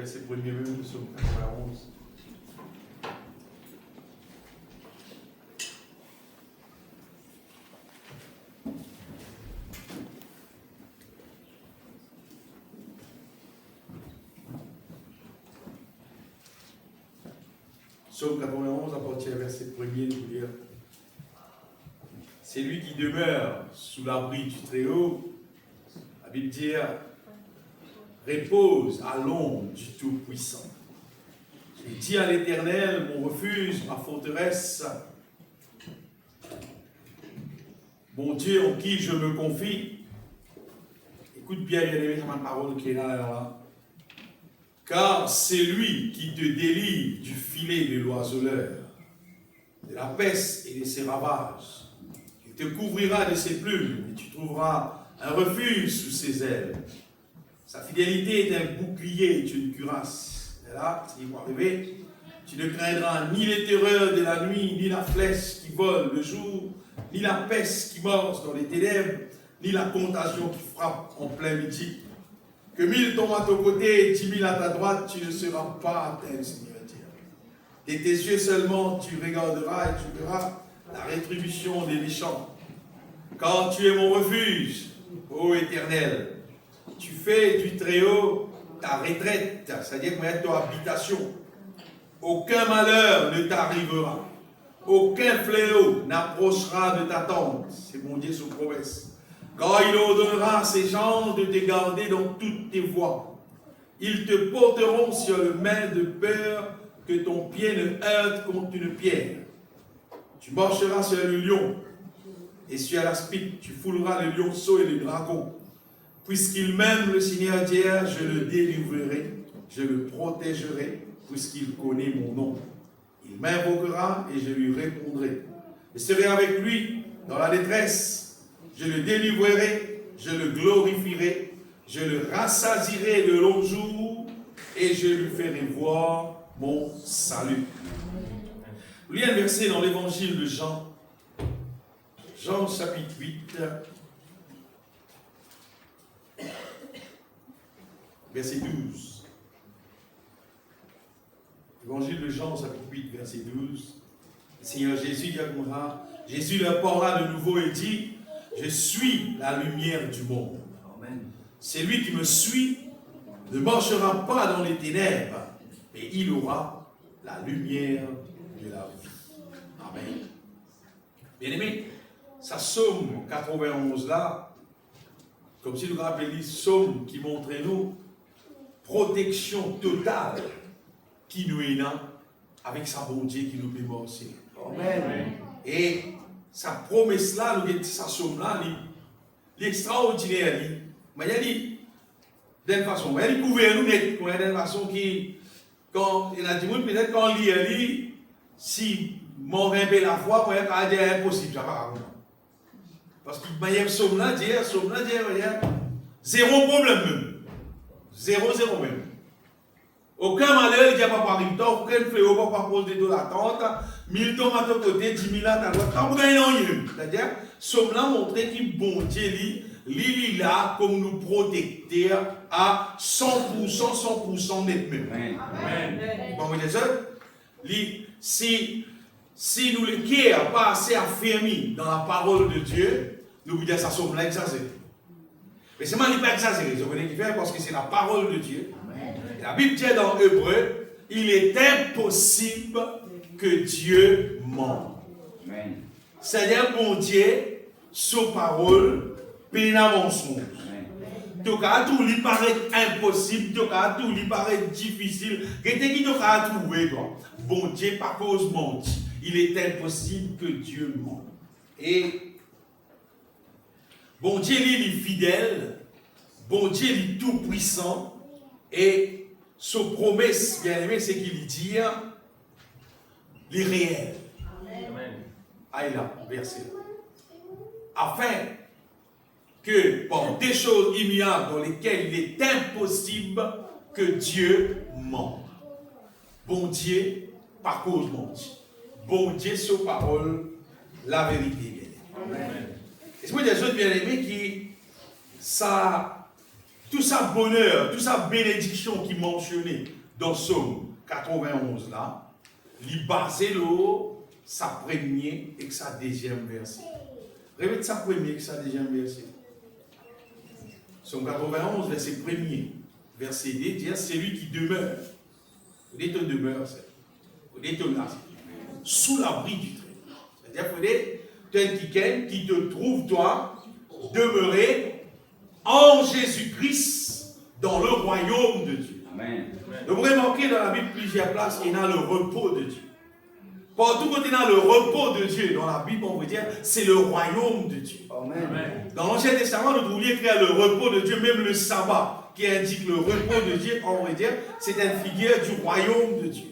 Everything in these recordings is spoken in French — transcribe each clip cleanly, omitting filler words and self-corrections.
verset 1er même, psaume 91. Psaume 91, à partir du verset 1er, nous lire. C'est lui qui demeure sous l'abri du Très-Haut. La Bible dit, repose à l'ombre du Tout-Puissant. J'ai dit à l'Éternel, mon refuge, ma forteresse, mon Dieu en qui je me confie. Écoute bien, bien-aimé, ma parole qui est là. Car c'est lui qui te délivre du filet de l'oiseleur, de la peste et de ses ravages. Il te couvrira de ses plumes et tu trouveras un refuge sous ses ailes. Sa fidélité est un bouclier et une cuirasse. Et là, s'il va arriver, tu ne craindras ni les terreurs de la nuit, ni la flèche qui vole le jour, ni la peste qui morce dans les ténèbres, ni la contagion qui frappe en plein midi. Que 1000 tombent à ton côté et 10 000 à ta droite, tu ne seras pas atteint, Seigneur Dieu. De tes yeux seulement, tu regarderas et tu verras la rétribution des méchants. Car tu es mon refuge, ô Éternel. Tu fais du Très-Haut ta retraite, c'est-à-dire ton habitation. Aucun malheur ne t'arrivera. Aucun fléau n'approchera de ta tente. C'est mon Dieu sous promesse. Car il ordonnera à ses gens de te garder dans toutes tes voies. Ils te porteront sur le main de peur que ton pied ne heurte contre une pierre. Tu marcheras sur le lion et sur l'aspic. Tu fouleras le lionceau et le dragon. Puisqu'il m'aime, le Seigneur Dieu, je le délivrerai, je le protégerai, puisqu'il connaît mon nom. Il m'invoquera et je lui répondrai. Je serai avec lui dans la détresse. Je le délivrerai, je le glorifierai, je le rassasierai de longs jours et je lui ferai voir mon salut. Vous lisez un verset dans l'évangile de Jean, Jean chapitre 8, verset 12. Évangile de Jean chapitre 8, verset 12. Le Seigneur Jésus dira, Jésus leur parla de nouveau et dit, je suis la lumière du monde. Amen. Celui qui me suit ne marchera pas dans les ténèbres, mais il aura la lumière de la vie. Amen. Bien-aimés, ça Psaume 91 là, comme si nous rappelions Psaume qui montrait nous protection totale qui nous est là avec sa bonté qui nous permet aussi. Amen. Et sa promesse là, sa somme là, l'extraordinaire, mais il dit, d'une façon, il couvre nous net, d'une façon qui, quand il a dit, peut-être quand on lit, si mon rêve la foi, il a dit impossible, ça va. Parce que il somme là, zéro problème même. Zéro même. Aucun malheur, il n'y a pas par une aucun fléau, pas poser de l'attente, 1000 tombes à ton côté, 10 000 à ta droite, quand vous gagnez rien. C'est-à-dire, somme là montrer qu'il bon Dieu, il là comme nous protecter à 100% net même. Amen. Bon, vous dites ça? Si nous le cœur pas assez affermi dans la parole de Dieu, nous vous dire ça somme là exagéré. Mais c'est mal pas exagéré, vous comprenez qu'il fait parce que c'est la parole de Dieu. La Bible dit dans Hébreu, il est impossible que Dieu ment. C'est-à-dire, mon Dieu, sa parole, peine à mensonge. Donc, tout lui paraît impossible, tout lui paraît difficile. Qu'est-ce qui t'a trouvé, toi? Bon Dieu, par cause menti. Il est impossible que Dieu ment. Et bon Dieu, il est fidèle. Bon Dieu, il est tout puissant. Et sa promesse, bien aimé, c'est qu'il dit les réels. Amen. Ah, là, verset. Afin que, par des choses immuables dans lesquelles il est impossible que Dieu mente. Bon Dieu, par cause menti. Bon Dieu, sa parole, la vérité. Amen. Et c'est pour des autres bien aimés qui, ça, tout ça bonheur, tout ça bénédiction qui est mentionné dans Somme 91 là, il basé sa première et sa deuxième verset. Répète sa première et sa deuxième verset. Somme 91, verset premier. Verset 2, dit c'est lui qui demeure. Vous dites demeure, vous dites là, sous l'abri du Très-Haut. C'est-à-dire, vous dites, quelqu'un qui te trouve, toi, demeurer en Jésus-Christ dans le royaume de Dieu. Amen. Vous remarquez dans la Bible plusieurs places, il y a le repos de Dieu. Partout quand il y a le repos de Dieu, dans la Bible, on veut dire, c'est le royaume de Dieu. Amen. Dans l'Ancien Testament, nous trouvions écrire le repos de Dieu, même le sabbat, qui indique le repos de Dieu, on veut dire, c'est une figure du royaume de Dieu.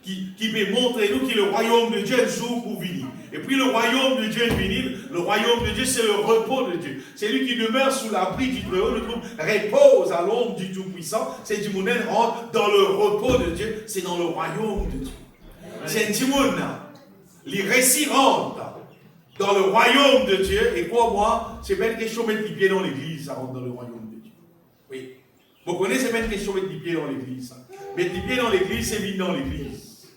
Qui peut montrer nous que le royaume de Dieu est un jour pour venir. Et puis le royaume de Dieu est venu, le royaume de Dieu c'est le repos de Dieu. C'est lui qui demeure sous l'abri du Très-Haut, le trouve repose à l'ombre du Tout-Puissant. C'est du monde rentre dans le repos de Dieu, c'est dans le royaume de Dieu. C'est un Timoun, les récits rentrent dans le royaume de Dieu, et pour moi, c'est pas une question de mettre les pieds dans l'église, ça rentre dans le royaume de Dieu. Oui. Vous connaissez, c'est pas une question de mettre les pieds dans l'église. Mettre les pieds dans l'église, c'est vivre dans l'église.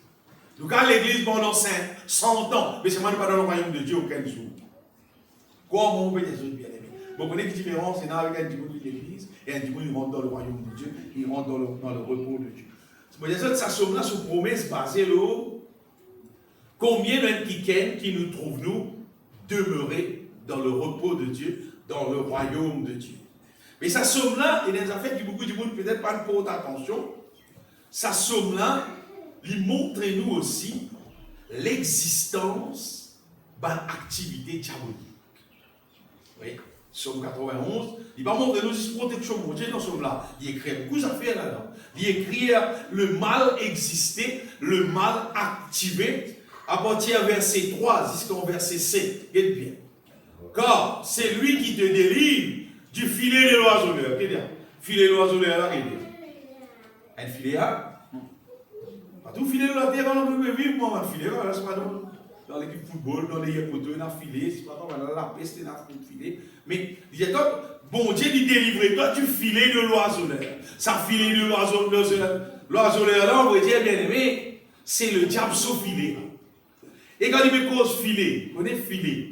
Donc, quand l'église pendant 100 ans, mais c'est moi pas dans le royaume de Dieu aucun jour. Comment on peut dire ça, bien aimé? Vous connaissez la différence, c'est avec un dimanche de l'église, et un dimanche, il rentre dans le royaume de Dieu, il rentre dans le repos de Dieu. C'est-à-dire que ça somme là sur promesse basée là. Combien de quelqu'un qui nous trouve, nous, demeurer dans le repos de Dieu, dans le royaume de Dieu. Mais ça somme là, il y a des affaires qui beaucoup de monde peut-être pas de porte attention. Ça somme là, il montre nous aussi l'existence d'une activité diabolique. Oui, Somme 91, il va montrer nous une protection de Dieu dans ce là. Il écrit beaucoup d'affaires là-dedans. Il écrit le mal existé, le mal activé, à partir du verset 3 jusqu'au verset 7. Regardez bien. Car c'est lui qui te délivre du filet de l'oiseleur. Regardez bien. Filet de l'oiseleur, là, regardez. Un filet là. Tout filet de la terre, on peut vivre, moi, un filet, là, c'est pas dans l'équipe football, dans les poteaux, on a filé, c'est pas dans la peste, on a filé. Mais, il dit, bon Dieu, il délivre toi du filet de l'oiseleur. Ça filet de l'oiseleur. L'oiseleur, là, on va dire, bien aimé, c'est le diable sous filet. Et quand il me cause filet, on est filet.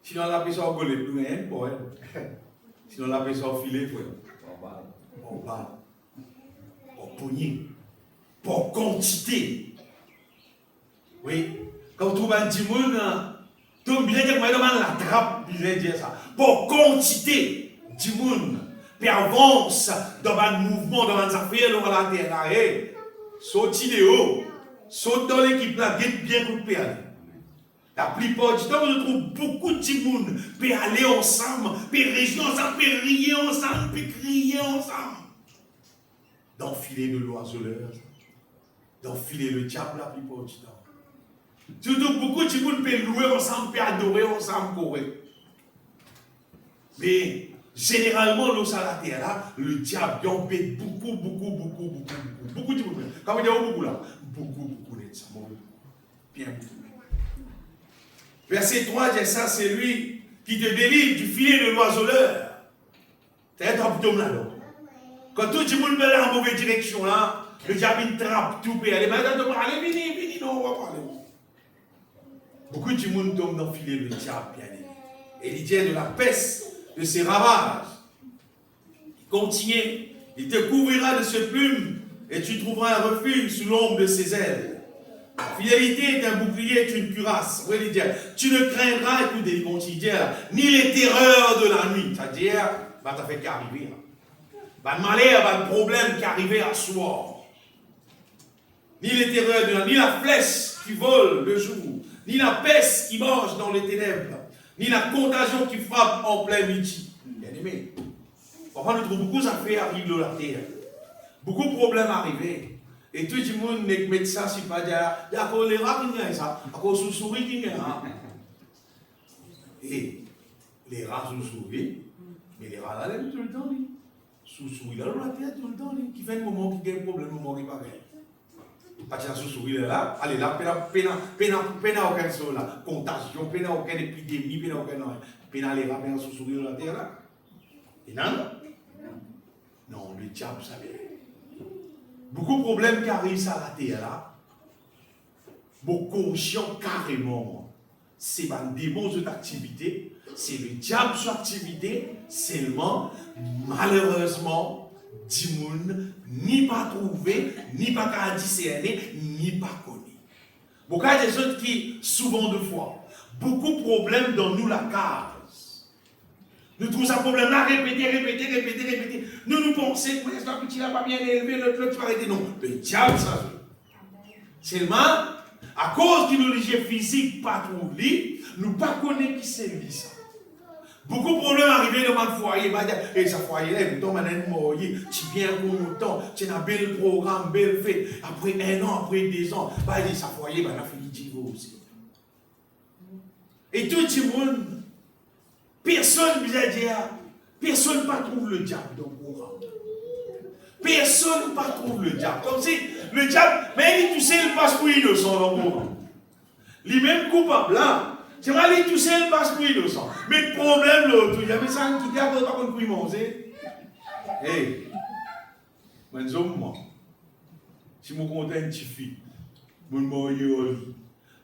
Sinon, on appelle ça au golet, plus rien, pour elle. Sinon, on appelle ça au filet, pour elle. On balle. On poignée. Pour quantité. Oui. Quand on trouve un dimanche, tout le bien dire que la trappe, il vient dire ça. Pour quantité, dimanche, puis avance dans un mouvement, dans un affaire, dans la terre, saute de haut, saute dans l'équipe là, bien coupé. La plupart du temps, on trouve beaucoup de dimanche, puis aller ensemble, puis région ensemble, puis rier ensemble, puis crier ensemble. D'enfiler de l'oiseleur. D'enfiler le diable la plupart du temps. Surtout beaucoup de gens peuvent louer ensemble, peuvent adorer ensemble, correct. Mais généralement, nous, à la terre, là, le diable, il embête beaucoup de gens. Quand on dit beaucoup là, beaucoup de ça. Bien beaucoup. Verset 3 dit ça, c'est lui qui te délivre du filet de l'oiseleur. C'est un top là. Quand tout le monde va dans la mauvaise direction là, le diable trappe tout, puis allez, allez, venez, non, on va parler. Beaucoup de monde tombent dans le filet le diable, bien aimé. Et il tient de la peste, de ses ravages. Il continue, il te couvrira de ses plumes, et tu trouveras un refuge sous l'ombre de ses ailes. La fidélité est un bouclier, est une cuirasse. Oui, il dit, tu ne craindras, écoutez, il continue, ni les terreurs de la nuit. C'est-à-dire, t'as fait qu'arriver. Le malheur, le problème qui arrivait à soi. Ni les terreurs de la nuit, ni la flèche qui vole le jour, ni la peste qui mange dans les ténèbres, ni la contagion qui frappe en plein midi. Bien aimé. Parfois, nous trouvons beaucoup d'affaires arrivent de la terre. Beaucoup de problèmes arrivés. Et tout le monde met ça, si pas dire, il y a les rats qui gagnent ça, il y a les souris qui gagnent. Et les rats sous-souris, mais les rats là, tout le temps. Sous-souris là, la terre tout le temps, qui fait un moment qui gagne un problème, un moment qui pas gagne. Parce que la sous-souris là, allez là, peine aucun sol là, contagion, peine aucune épidémie, peine les rats, peine sous-souris de la terre là. Et non, Non, le diable savait. Beaucoup de problèmes qui arrivent à la terre là, beaucoup conscient carrément, c'est un démon d'activité, c'est le diable sur activité, seulement, malheureusement, Dimoun ni pas trouvé, ni pas qu'à discerner, ni pas connu. Beaucoup des autres qui, souvent de fois, beaucoup de problèmes dans nous la case. Nous trouvons ce problème-là, répéter. Nous pensons, mais est-ce que le petit n'a pas bien élevé, l'autre va arrêter. Non, le diable, ça joue. Seulement, à cause d'une origine physique pas trouvé, nous ne connaissons pas qui c'est lui ça. Beaucoup de problèmes arrivent dans mon foyer, et ça foyer là, pourtant, tu viens content, tu as un bel programme, belle fête. Après 1 an, après 2 ans, ça foyer, on a fini de divorcer. Et tout le monde, personne ne vous dire, personne ne trouve le diable dans le programme. Personne ne trouve le diable. Comme si le diable, mais il tout seul, il passe pour innocent dans le programme. Lui-même coupable là. C'est vrai, il tout seul passe pour innocent. Mais le problème, l'autre, il y avait ça qui était à cause de quoi manger. Hé, moi, si je compte une petite fille, je me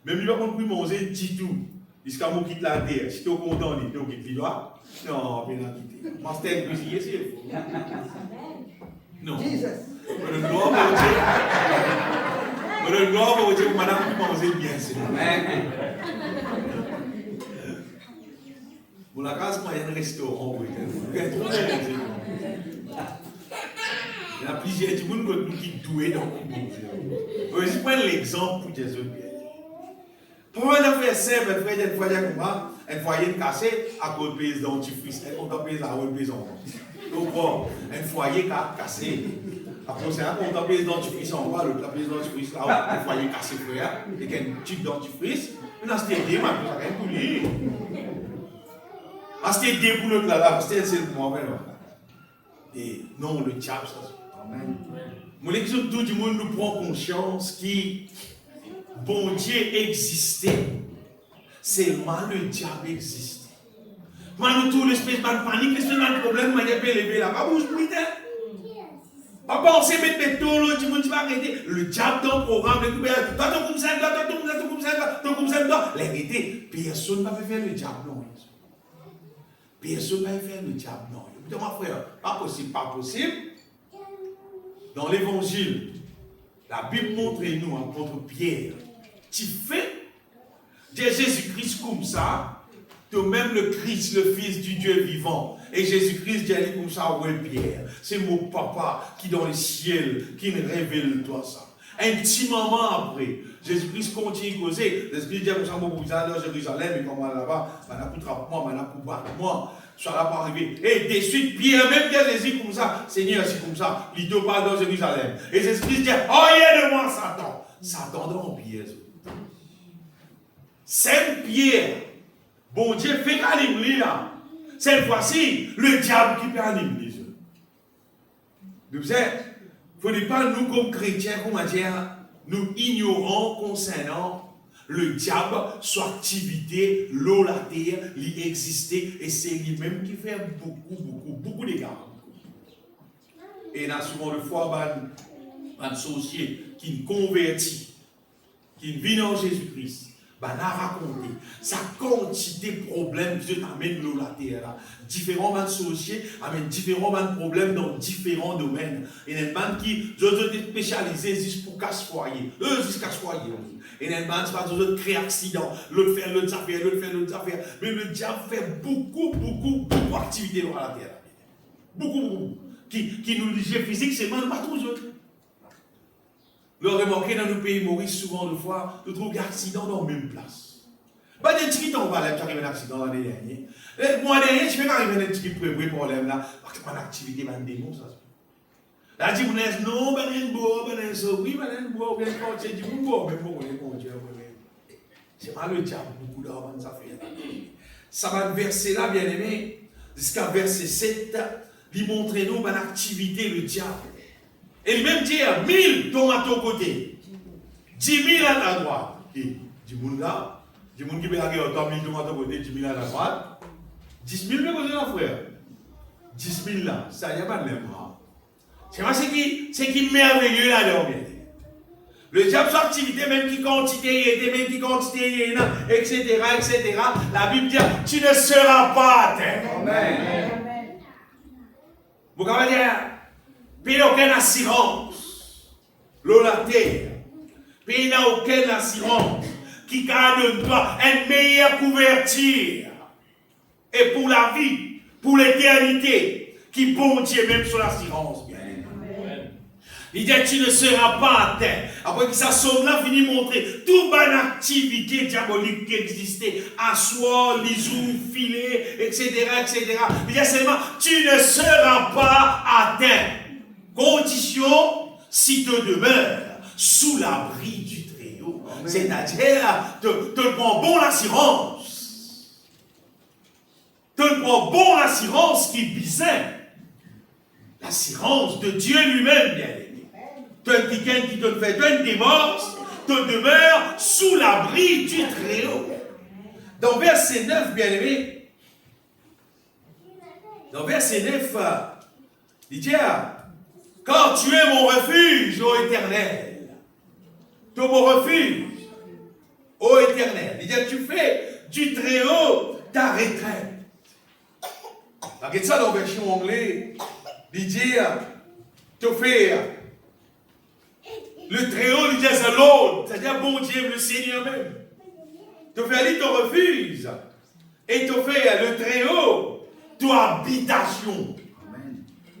même si je ne compte plus manger, je dis tout. Jusqu'à ce que je quitte la terre. Si tu es content, tu quittes l'îlot. Non, je ne vais pas quitter. Je vais cuisiner, c'est faux. Non. Je ne dois pas dire. Je ne dois pas dire que madame peut manger bien. Pour la case, il y a un restaurant. Il y a plusieurs gens qui sont doués dans le monde. Je prends l'exemple pour des autres. Pour moi, on fait simple, on fait un foyer cassé à cause de pays dentifrice. On a payé à cause de pays donc, un foyer cassé. Après, c'est un compte de pays dentifrice en bas, l'autre pays dentifrice là, un foyer cassé, frère. Et qu'il y a un type dentifrice. On a acheté des mains, on a rien pour lui. Acheter des pour l'autre là, acheter c'est pour moi. Et non, le diable, ça c'est Amen. Mon exemple, tout le monde nous prend conscience que bon Dieu existait. Seulement le diable existait. Moi, nous tous l'espèce de panique, l'espèce de problème, moi, j'ai élevé là. Pas bouge plus tard. Papa, on s'est mis tout le monde va arrêter. Le diable dans le programme, toi, comme ça, l'arrêter. Personne ne va faire le diable, non. Personne ne va faire le diable, non. Écoutez, mon frère, pas possible, pas possible. Dans l'évangile, la Bible montre nous, contre Pierre, tu fais de Jésus-Christ comme ça, toi-même le Christ, le Fils du Dieu vivant. Et Jésus-Christ dit comme ça, ouais, Pierre, c'est mon papa qui est dans le ciel, qui me révèle toi ça. Un petit moment après, Jésus-Christ continue à causer. Jésus-Christ dit comme ça, mon cousin dans Jérusalem, et comment là-bas, maintenant pour trapper moi, maintenant pour battre moi. Ça n'a pas arrivé. Et de suite, Pierre, même dit Jésus comme ça, Seigneur, c'est comme ça, il te parle dans Jérusalem. Et Jésus-Christ dit, oh, il de moi, Satan. Satan dans Pierre. C'est Pierre. Bon Dieu fait animer là. Cette fois-ci, le diable qui peut animer les yeux. Donc, il ne faut pas nous, comme chrétiens, comment dire, nous ignorons concernant le diable, son activité, l'eau, la terre, il existait, et c'est lui-même qui fait beaucoup d'égards. Et il y a souvent le fois un sorcier qui convertit, qui vit en Jésus-Christ. Ben, a raconté sa quantité de problèmes qui amènent l'eau la terre là. Différents sorciers amènent différents problèmes dans différents domaines. Il y a des gens qui sont spécialisés juste pour casse-foyer. Eux, juste casse-foyer. Et il y a des gens qui créent accidents. L'autre fait l'autre affaire, l'autre fait l'autre affaire. Mais le diable fait beaucoup d'activités dans la terre. Beaucoup. Qui nous disent physique, c'est même pas tous autres. Le remarquer dans nos pays Maurice, souvent de fois, nous trouvons des accidents dans la même place. Pas des petits qui tombent là, qui arrivent un accident l'année dernière. Moi, dernier, je fais arriver un petit problème là, parce que mon activité, mon démon, ça se fait. Là, je dis, non, ben, un beau, ben, un so, oui, ben, un beau, ben, un je dis, bon, mais bon, mon Dieu, c'est pas le diable, beaucoup d'argent, ça fait. Ça va verser là, bien aimé, jusqu'à verset 7, il montre nous, ben, activité, le diable. Et lui-même dit, 1000 tombent à ton côté, 10 000 à ta droite. Et 10 000 là, 10 000 qui peut aller autant 1000 tombent à ton côté, 10 000 à ta droite. 10 000 mais côté là, frère. 10 000 là, ça y a pas de même. C'est moi, c'est qui est merveilleux là-dedans, bien. Le diable, son activité, même qui quantité il était, même qui quantité il est, etc., etc. La Bible dit, tu ne seras pas à terre. Amen. Vous pouvez dire, puis il n'y a aucune assurance. L'eau la terre. Puis il n'y a aucune assurance qui garde toi une meilleure couverture. Et pour la vie, pour l'éternité, qui bon Dieu même sur l'assurance. Il dit, tu ne seras pas à terre. Après que ça sonne là, finit de montrer toute bonne activité diabolique qui existait. Asseoir, lisou, filet, etc., etc. Il dit seulement, tu ne seras pas à terre. Condition, si tu demeures sous l'abri du Très-Haut. C'est-à-dire, tu prends bon l'assurance. Tu prends bon l'assurance qui bisait. L'assurance de Dieu lui-même, bien aimé. Tu es quelqu'un qui te fait une divorce, te demeure sous l'abri du Très-Haut. Dans verset 9, bien aimé, dans verset 9, il dit, quand tu es mon refuge, ô Éternel, tu es mon refuge, ô Éternel, il dit, tu fais du Très-Haut ta retraite. Regarde ça dans la version anglaise, il dit, tu fais le Très-Haut, il dit, c'est l'autre, c'est-à-dire bon Dieu, le Seigneur même. Tu fais aller ton refuge, et tu fais le Très-Haut, ton habitation.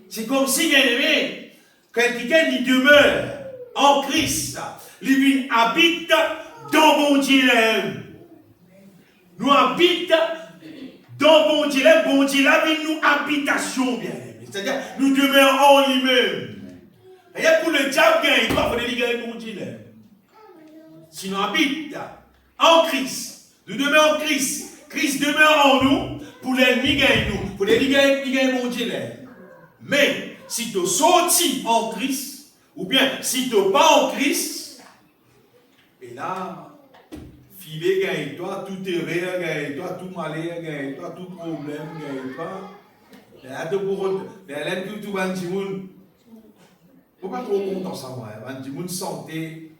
C'est comme si, bien aimé, quand quelqu'un y demeure en Christ, lui habite dans bon Dieu même. Nous habite dans bon Dieu là, nous habitation, bien aimé. C'est-à-dire, nous demeurons en lui-même. Et pour le diable, il doit falloir gagner bon Dieu. Si nous habitons en Christ, nous demeurons en Christ, Christ demeure en nous, pour l'ennemi gagne nous, pour l'ennemi gagne bon Dieu. Mais si tu sortis en Christ, ou bien si tu n'es pas en Christ, et là, filet gagne toi, tout erreur gagne toi, tout malheur gagne toi, tout problème gagne toi. Là, tu pourrais, tout va dire, il ne faut pas trop content ça, moi. Du monde santé,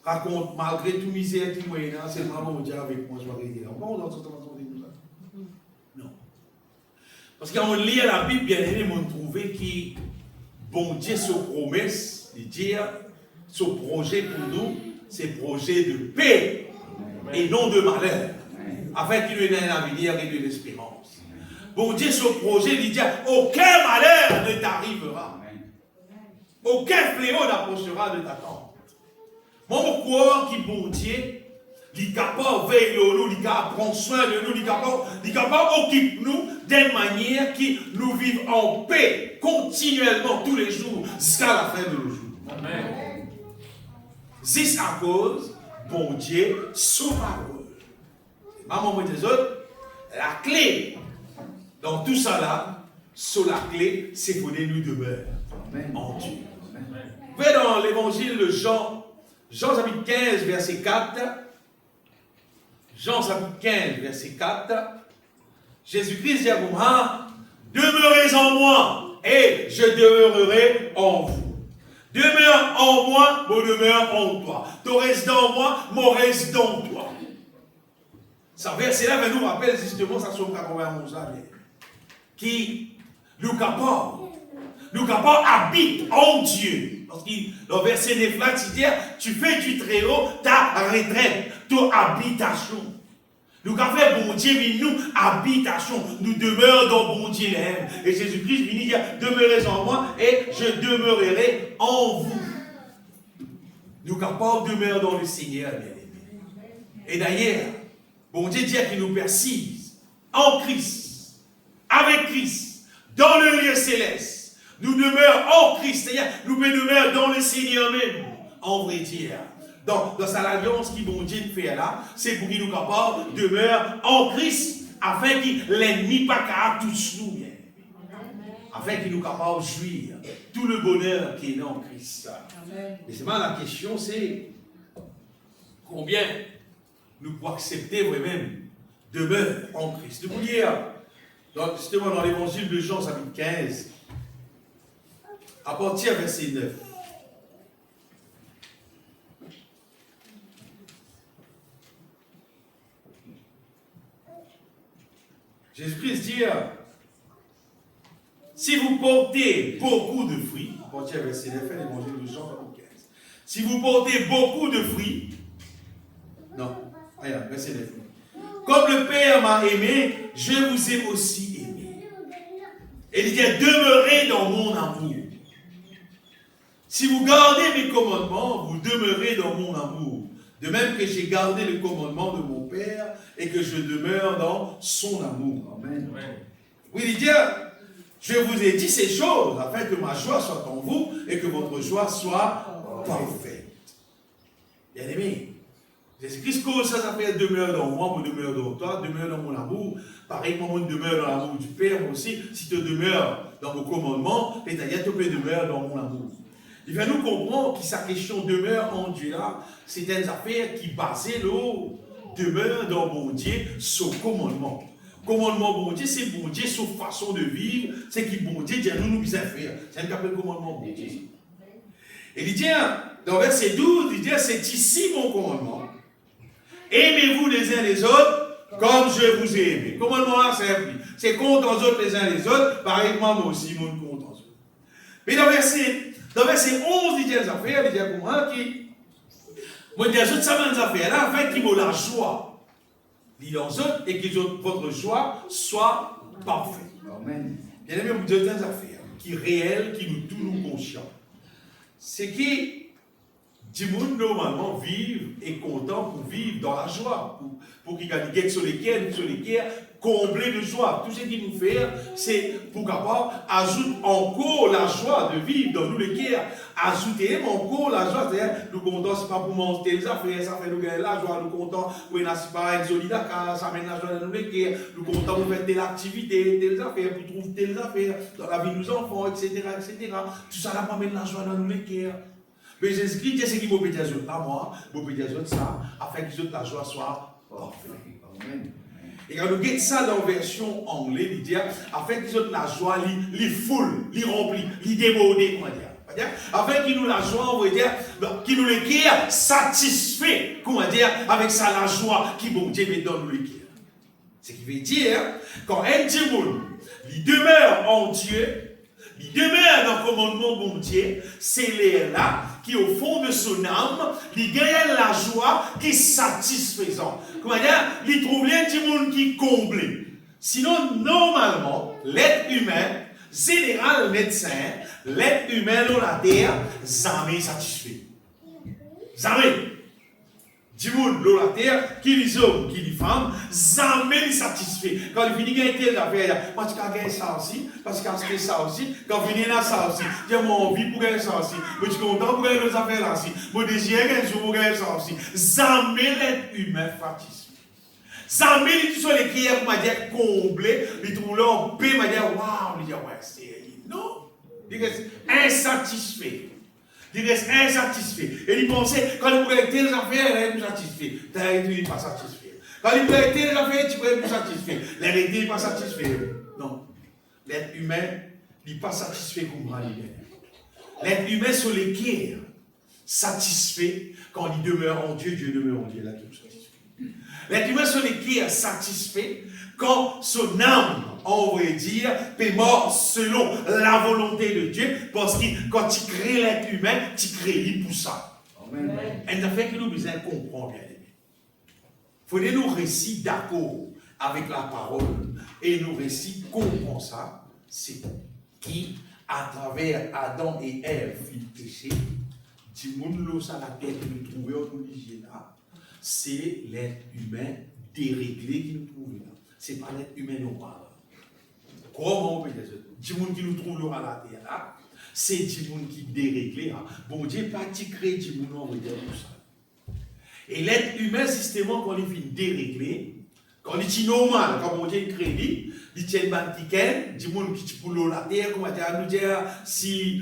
raconte, malgré tout misère, tout moyen, c'est vraiment mon Dieu avec moi, je vais régler. On va entendre ça. Non. Parce qu'on lit la Bible, bien aimé, on trouve que bon Dieu, sa promesse, de dire, son projet pour nous, c'est projet de paix et non de malheur, afin qu'il nous ait un avenir et de l'espérance. Bon Dieu, son projet, il dit, aucun malheur ne t'arrivera. Aucun fléau n'approchera de ta tente. Mon corps qui bon Dieu, il est capable de veiller nous, il est capable de prendre soin de nous, il est capable d'occuper nous d'une manière qui nous vivons en paix continuellement tous les jours jusqu'à la fin de nos jours. Amen. C'est à cause, bon Dieu, son parole. Maman des autres, la clé dans tout ça là, sur la clé, c'est qu'on nous demeure en Dieu. Vous voyez dans l'évangile de Jean, Jean chapitre 15, verset 4, Jean chapitre 15, verset 4, Jésus-Christ dit à vous, demeurez en moi et je demeurerai en vous. Demeure en moi, mon demeure en toi. Tu restes dans moi, mon reste dans toi. Ce verset-là va nous rappeler justement ça Somme 91 qui nous capable habite en Dieu. Parce que le verset 9 là, il dit, tu fais du Très-Haut ta retraite, ta habitation. Nous avons fait bon Dieu, nous, habitation. Nous demeurons dans bon Dieu. Et Jésus-Christ vient dire, demeurez en moi et je demeurerai en vous. Nous capables de demeurer dans le Seigneur, bien aimé. Et d'ailleurs, bon Dieu dit qu'il nous persiste en Christ, avec Christ, dans le lieu céleste. Nous demeurons en Christ, c'est-à-dire nous demeurons dans le Seigneur même, en vrai dire. Donc, dans cette alliance qui bon Dieu fait là, c'est pour qu'il nous capable de demeurer en Christ, afin que l'ennemi pas qu'à tous nous, bien. Afin qu'il nous capable de jouir tout le bonheur qui est en Christ. Et c'est mal la question, c'est combien nous pouvons accepter vraiment demeure en Christ. Depuis hier, justement dans l'évangile de Jean, chapitre 15, à partir du verset 9. Jésus-Christ dit, si vous portez beaucoup de fruits, à partir du verset 9, l'évangile de Jean 15. Si vous portez beaucoup de fruits, non, regarde, verset 9. Comme le Père m'a aimé, je vous ai aussi aimé. Et il dit, demeurez dans mon amour. Si vous gardez mes commandements, vous demeurez dans mon amour. De même que j'ai gardé le commandement de mon Père et que je demeure dans son amour. Amen. Amen. Oui, il dit, je vous ai dit ces choses afin que ma joie soit en vous et que votre joie soit parfaite. Bien aimé, Jésus-Christ, comment ça s'appelle demeure dans moi, moi demeure dans toi, demeure dans mon amour. Pareil, moi demeure dans l'amour du Père, moi aussi, si tu demeures dans mon commandement, c'est-à-dire tu peux demeurer dans mon amour. Il va nous comprendre que sa question demeure en Dieu là, c'est une affaire qui basée l'eau, demeure dans mon Dieu, son commandement. Commandement bon Dieu, c'est bon Dieu, sa façon de vivre, c'est qui bon Dieu dit à nous bien faire. C'est un appelle commandement bon Dieu. Et il dit, dans verset 12, il dit, c'est ici mon commandement. Aimez-vous les uns les autres comme je vous ai aimé. Commandement là, c'est compte en autres les uns les autres, pareillement moi aussi, mon compte en autres. Mais dans verset 11, il dit des affaires, il dit à moi qui, moi, des autres, ça m'a des affaires là, en fait, qui m'ont la joie. Il dit aux autres, et que votre joie soit parfaite. Amen. Bien aimé, vous dites des affaires qui réelles, qui nous tous nous conscients. C'est qui, du monde normalement vivent et content pour vivre dans la joie, pour qu'ils gagnent sur lesquels, comblés de joie. Tout ce qu'il nous fait, c'est pour capable ajouter encore la joie de vivre dans nous les cœurs. Ajouter encore la joie, c'est-à-dire, nous comptons, c'est pas pour monter les affaires, ça fait nous gagner la joie, nous comptons pour une pas une solidarité, ça mène la joie dans nous les cœurs, nous comptons pour faire telle activité, telles affaires, pour trouver telles affaires dans la vie de nos enfants, etc., etc. Tout ça là amène la joie dans nous les cœurs. Mais Jésus-Christ, c'est ce qui m'a pété à moi, m'a pété à ça, afin que la joie soit parfaite. Amen. Et quand nous regardons ça dans la version anglaise, il dit, afin qu'ils aient la joie, les full, les remplis, les débordés, comment dire. Afin qu'ils nous la joie, on va dire, qu'ils nous les cœurs satisfaits, comment dire, avec ça la joie qui bon Dieu met dans nous les cœurs. Ce qui veut dire, quand un démon, il demeure en Dieu, il demeure dans le commandement bon Dieu, c'est là qui au fond de son âme, il gagne la joie qui est satisfaisante. Comment dire? Il trouve un petit monde qui comble. Sinon, normalement, l'être humain, général médecin, l'être humain dans la terre, jamais satisfait. Jamais. Du monde dans la terre, qui les hommes, qui les femmes, jamais satisfait. Quand il finit de gagner telle affaire, moi tu gagner ça aussi, parce qu'il y a ça aussi, quand il finit là ça aussi, j'ai mon envie pour gagner ça aussi, moi je suis content pour gagner les affaires là aussi, mon désir un jour pour gagner ça aussi. Jamais l'être humain satisfait. Jamais il sont les cœurs pour me dire comblé, ils trouvent là en paix, me dire waouh, il dit ouais, c'est non, il reste insatisfait. Il reste insatisfait. Et il pensait, quand il pourrait telles affaires, il est plus satisfait. Il n'est pas satisfait. Quand il pourrait telles affaires, tu pourrais être plus satisfait. L'être n'est pas satisfait. Non. L'être humain n'est pas satisfait comme moi. L'être humain sur les cœurs, satisfait quand il demeure en Dieu, Dieu demeure en Dieu. Là, tout satisfait. L'être humain sur les cœurs, satisfait quand son âme, on va dire, est mort selon la volonté de Dieu, parce que quand tu crées l'être humain, tu crées pour ça. Amen. Et ça fait que nous besoin comprendre, bien aimé. Il faut nous récits d'accord avec la parole, et nous récits comprendre ça, c'est qui, à travers Adam et Ève, ils péché, du monde ça la terre que nous trouvons au là, c'est l'être humain déréglé qui nous trouve là. Ce n'est pas l'être humain normal. Comment on peut dire ça? Du monde qui nous trouve à la terre là, c'est du monde qui est déréglé. Bon Dieu, pas qui crée du monde, on va dire tout ça. Et l'être humain, systématiquement, quand il finit déréglé, Quand il dit normal, quand on dit crédit, il tient un ticket, il dit qui pour l'eau la terre, comment nous dire, si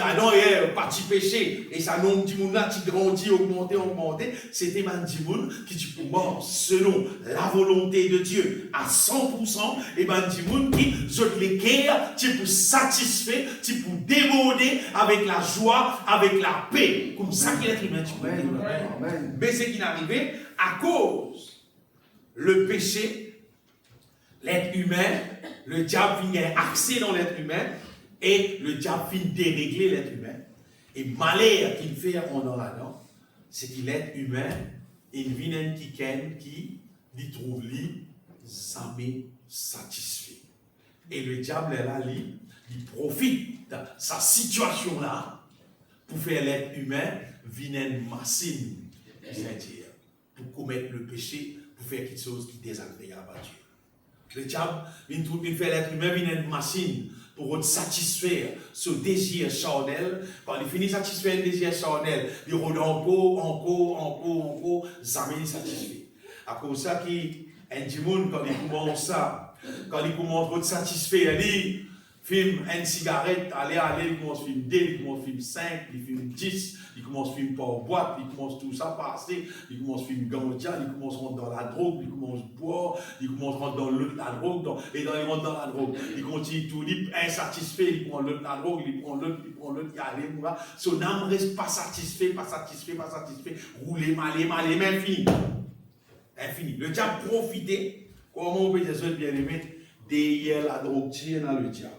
Adam est parti péché, et ça non, dit là, qui grandit, augmenter, c'était un dit qui dit pour moi, selon la volonté de Dieu, à 100%, et ben dit qui, je les guerre, tu pour satisfaire, tu pour déborder avec la joie, avec la paix, comme ça qu'il est humain, tu peux dire. Mais c'est qui n'arrivait à cause le péché, l'être humain, le diable vient accès dans l'être humain et le diable vient dérégler l'être humain. Et malheur qu'il fait en là-dedans, c'est que l'être humain, il vient un qui lui trouve lui jamais satisfait. Et le diable est là, il profite de sa situation là pour faire l'être humain venir une machine, c'est-à-dire pour commettre le péché, pour faire quelque chose qui est désagréable à Dieu. Le diable, il fait l'être humain, il une machine pour satisfaire ce désir charnel. Quand il finit de satisfaire le désir charnel, il rôde encore, jamais satisfait. À cause de ça, quand il commence ça, quand il commence à satisfaire, il dit, film une cigarette, aller, il commence à film 2, il commence à film 5, il film 10, il commence à film par boîte, il commence tout ça passer, il commence à film ganja, il commence à rentrer dans la drogue, il commence à boire, il commence à rentrer dans la drogue, et dans il rentre dans la drogue, il continue tout, il est insatisfait, il prend l'autre la drogue, il prend l'autre, il allait, son âme reste pas satisfait, rouler, mal, mais infini. Le diable profiter, comment on peut dire ça, bien aimé, derrière la drogue, tirer dans le diable.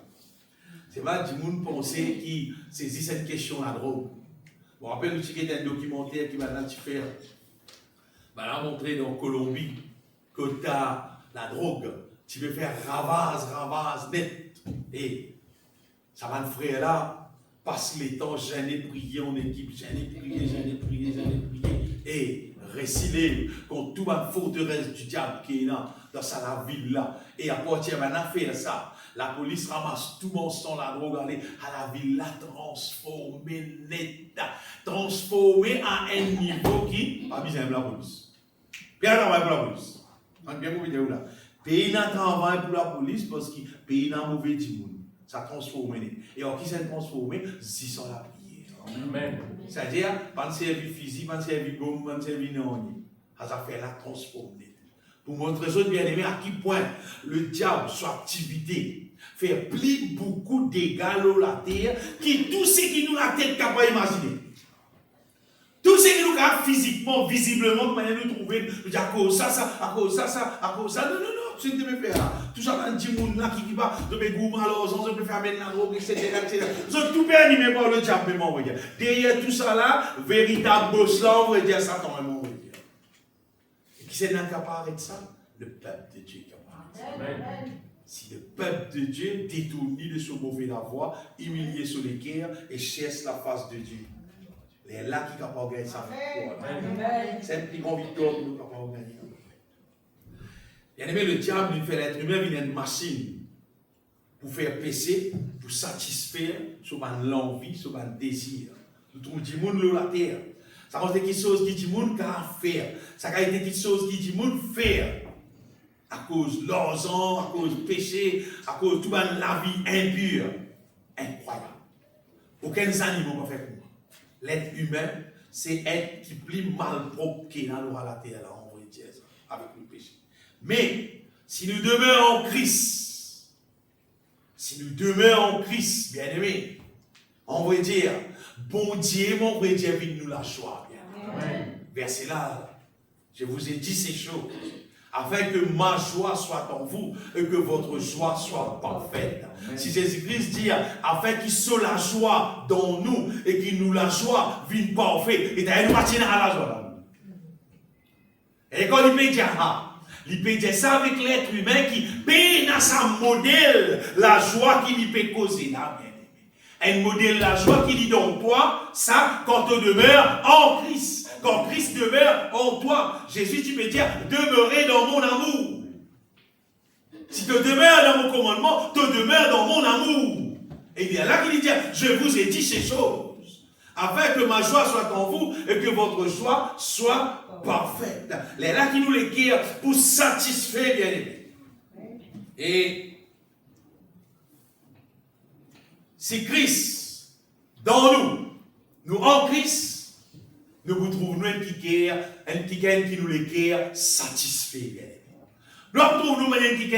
C'est pas du monde penser qui saisit cette question la drogue. Bon, rappelle nous qu'il y a un documentaire qui va faire. Va montrer dans Colombie que tu as la drogue. Tu veux faire ravage net. Et ça va le frère là, passe les temps, j'en ai prié en équipe, j'en ai prié. Et récilé contre toute la forteresse du diable qui est là, dans sa ville là. Et à partir de faire ça. La police ramasse tout mon sang, la drogue, aller à la ville, la transformer net, transformer à un niveau qui pas besoin de la police. Bien travail pour la police. Bien vous vidéo là. Pays n'a travail pour la police parce que pays n'a mauvais monde. Ça transforme. Et en qui s'est transformé, si sans la prière. Amen. C'est-à-dire, pas de service physique, pas de service gomme, pas de service non. Ça fait la transformer. Pour montrer ça bien aimé à quel point le diable, son activité, fait plus beaucoup de dégâts à la terre, qui tout ce qui nous la tête capable d'imaginer. Tout ce qui nous capable physiquement, visiblement, de manière de trouver, à cause ça, à cause ça. Non, tu ne peux faire. Tout ça, un petit monde là qui va, de mes goûts malheureusement, je peux faire mettre la drogue, etc. Ils ont tout bien animé par le diable, mais on va dire. Derrière tout ça là, véritable boss là, on va dire Satan, on va dire. Et qui c'est capable de ça? Le peuple de Dieu qui est capable. Amen. Si le peuple de Dieu détourne de se mauvais la voie, humilié sur les guerres et cherche la face de Dieu. Les là qui sont capables de gagner sa victoire. C'est une plus grande victoire que nous sommes capables de gagner. Bien aimé, le diable, il fait l'être humain, il est une machine pour faire pécher, pour satisfaire sur l'envie, sur le désir. Nous trouvons du monde sur la terre. Ça a été quelque chose qui dit monde qu'à faire. Ça a été quelque chose qui dit monde faire. À cause de l'argent, à cause du péché, à cause de toute la vie impure. Incroyable. Aucun animal ne peut faire pour moi. L'être humain, c'est être qui plus mal propre qu'il y a dans la terre, là, on va dire ça, avec le péché. Mais, si nous demeurons en Christ, bien aimé, on va dire, bon Dieu, mon vrai Dieu, vite nous la joie. Verset là, je vous ai dit ces choses. Afin que ma joie soit en vous et que votre joie soit parfaite. Amen. Si Jésus-Christ dit, afin qu'il soit la joie dans nous et qu'il nous la joie vienne parfaite, et d'ailleurs nous matinons à la joie. Et quand il peut dire ça avec l'être humain qui paye dans sa modèle la joie qu'il peut causer. Là, bien aimé. Un modèle la joie qu'il dit dans toi, ça quand on demeure en Christ. Quand Christ demeure en toi, Jésus, tu peux dire, demeurez dans mon amour. Si tu demeures dans mon commandement, tu demeures dans mon amour. Et il y a là qu'il dit, je vous ai dit ces choses, afin que ma joie soit en vous et que votre joie soit parfaite. Les là qui nous l'écrivent pour satisfaire, bien aimé. Et si Christ, dans nous, nous en Christ, nous vous trouvons un petit qui nous l'écrivent satisfait, bien aimé. Nous trouvons un petit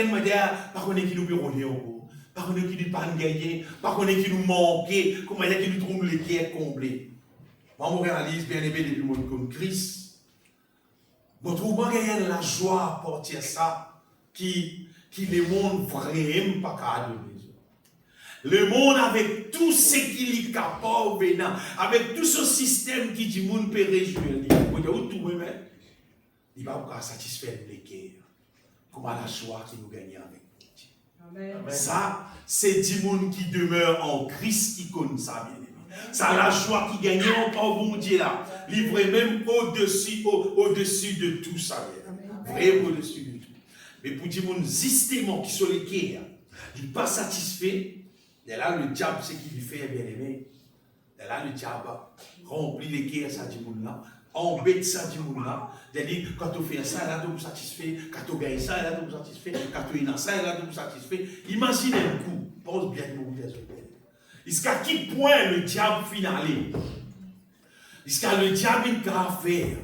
par contre qui nous bureauner encore, par contre qui nous pas gagner, par contre qui nous manquer, comment dire qui nous trouve les quais comblés. Moi, je réalise bien aimé depuis le monde comme Christ. Je trouve gagner la joie à porter ça qui le monde vraiment pas capable de donner. Le monde avec tout ce qu'il est capable venant, avec tout ce système qui dit monde peut réjouir, il va pas satisfaire les cœurs. Comment la joie qui nous gagne avec nous. Amen. Ça, c'est du monde qui demeure en Christ qui connaît ça, bien aimé. Ça, la joie qui gagne en bon Dieu là, livré même au-dessus de tout ça, bien aimé. Vraiment au-dessus de tout. Mais pour du monde justement qui sont les cœurs, il n'est pas satisfait. Et là, le diable, c'est qu'il fait, bien aimé. Et là, le diable remplit les cœurs, ça du monde là. Embête ça du monde là. C'est-à-dire, quand tu fais ça, là, tu es satisfait. Quand tu gagnes ça, là, tu es satisfait. Quand tu es dans ça, là, tu es satisfait. Imaginez un coup. Pense bien que vous vous jusqu'à quel point le diable finalé. Jusqu'à le diable il va faire.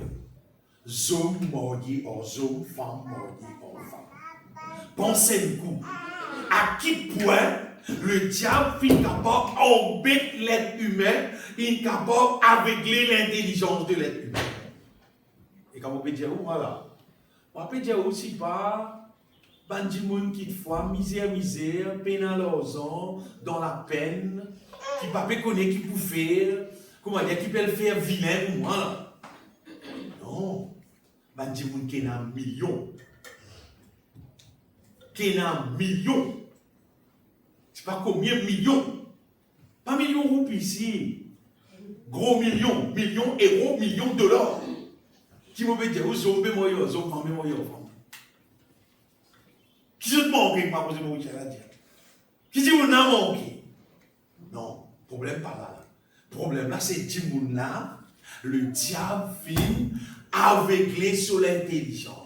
Zone mordier en zone, femme mordier en femme. Pensez un coup. À quel point le diable est capable d'embêter l'être humain, il est capable d'aveugler l'intelligence de l'être humain. Et quand on peut dire, voilà, on peut dire aussi pas, bandi moun qui te fois, misère, peine à l'argent, dans la peine, qui ne peut pas connaître qui peut faire, comment dire, qui peut le faire vilain, voilà. Non, bandi moun qui a un million. Qui a un million. Pas combien de millions, pas millions de roupies ici, gros millions, euros, millions de dollars. Qui me dit, vous zombez moi, vous zombez moi, qui se manque, pas poser mon à dire. Qui dit, vous n'avez manqué. Non, problème pas là. Problème là, c'est dit, là, le diable finit aveugler sur l'intelligence.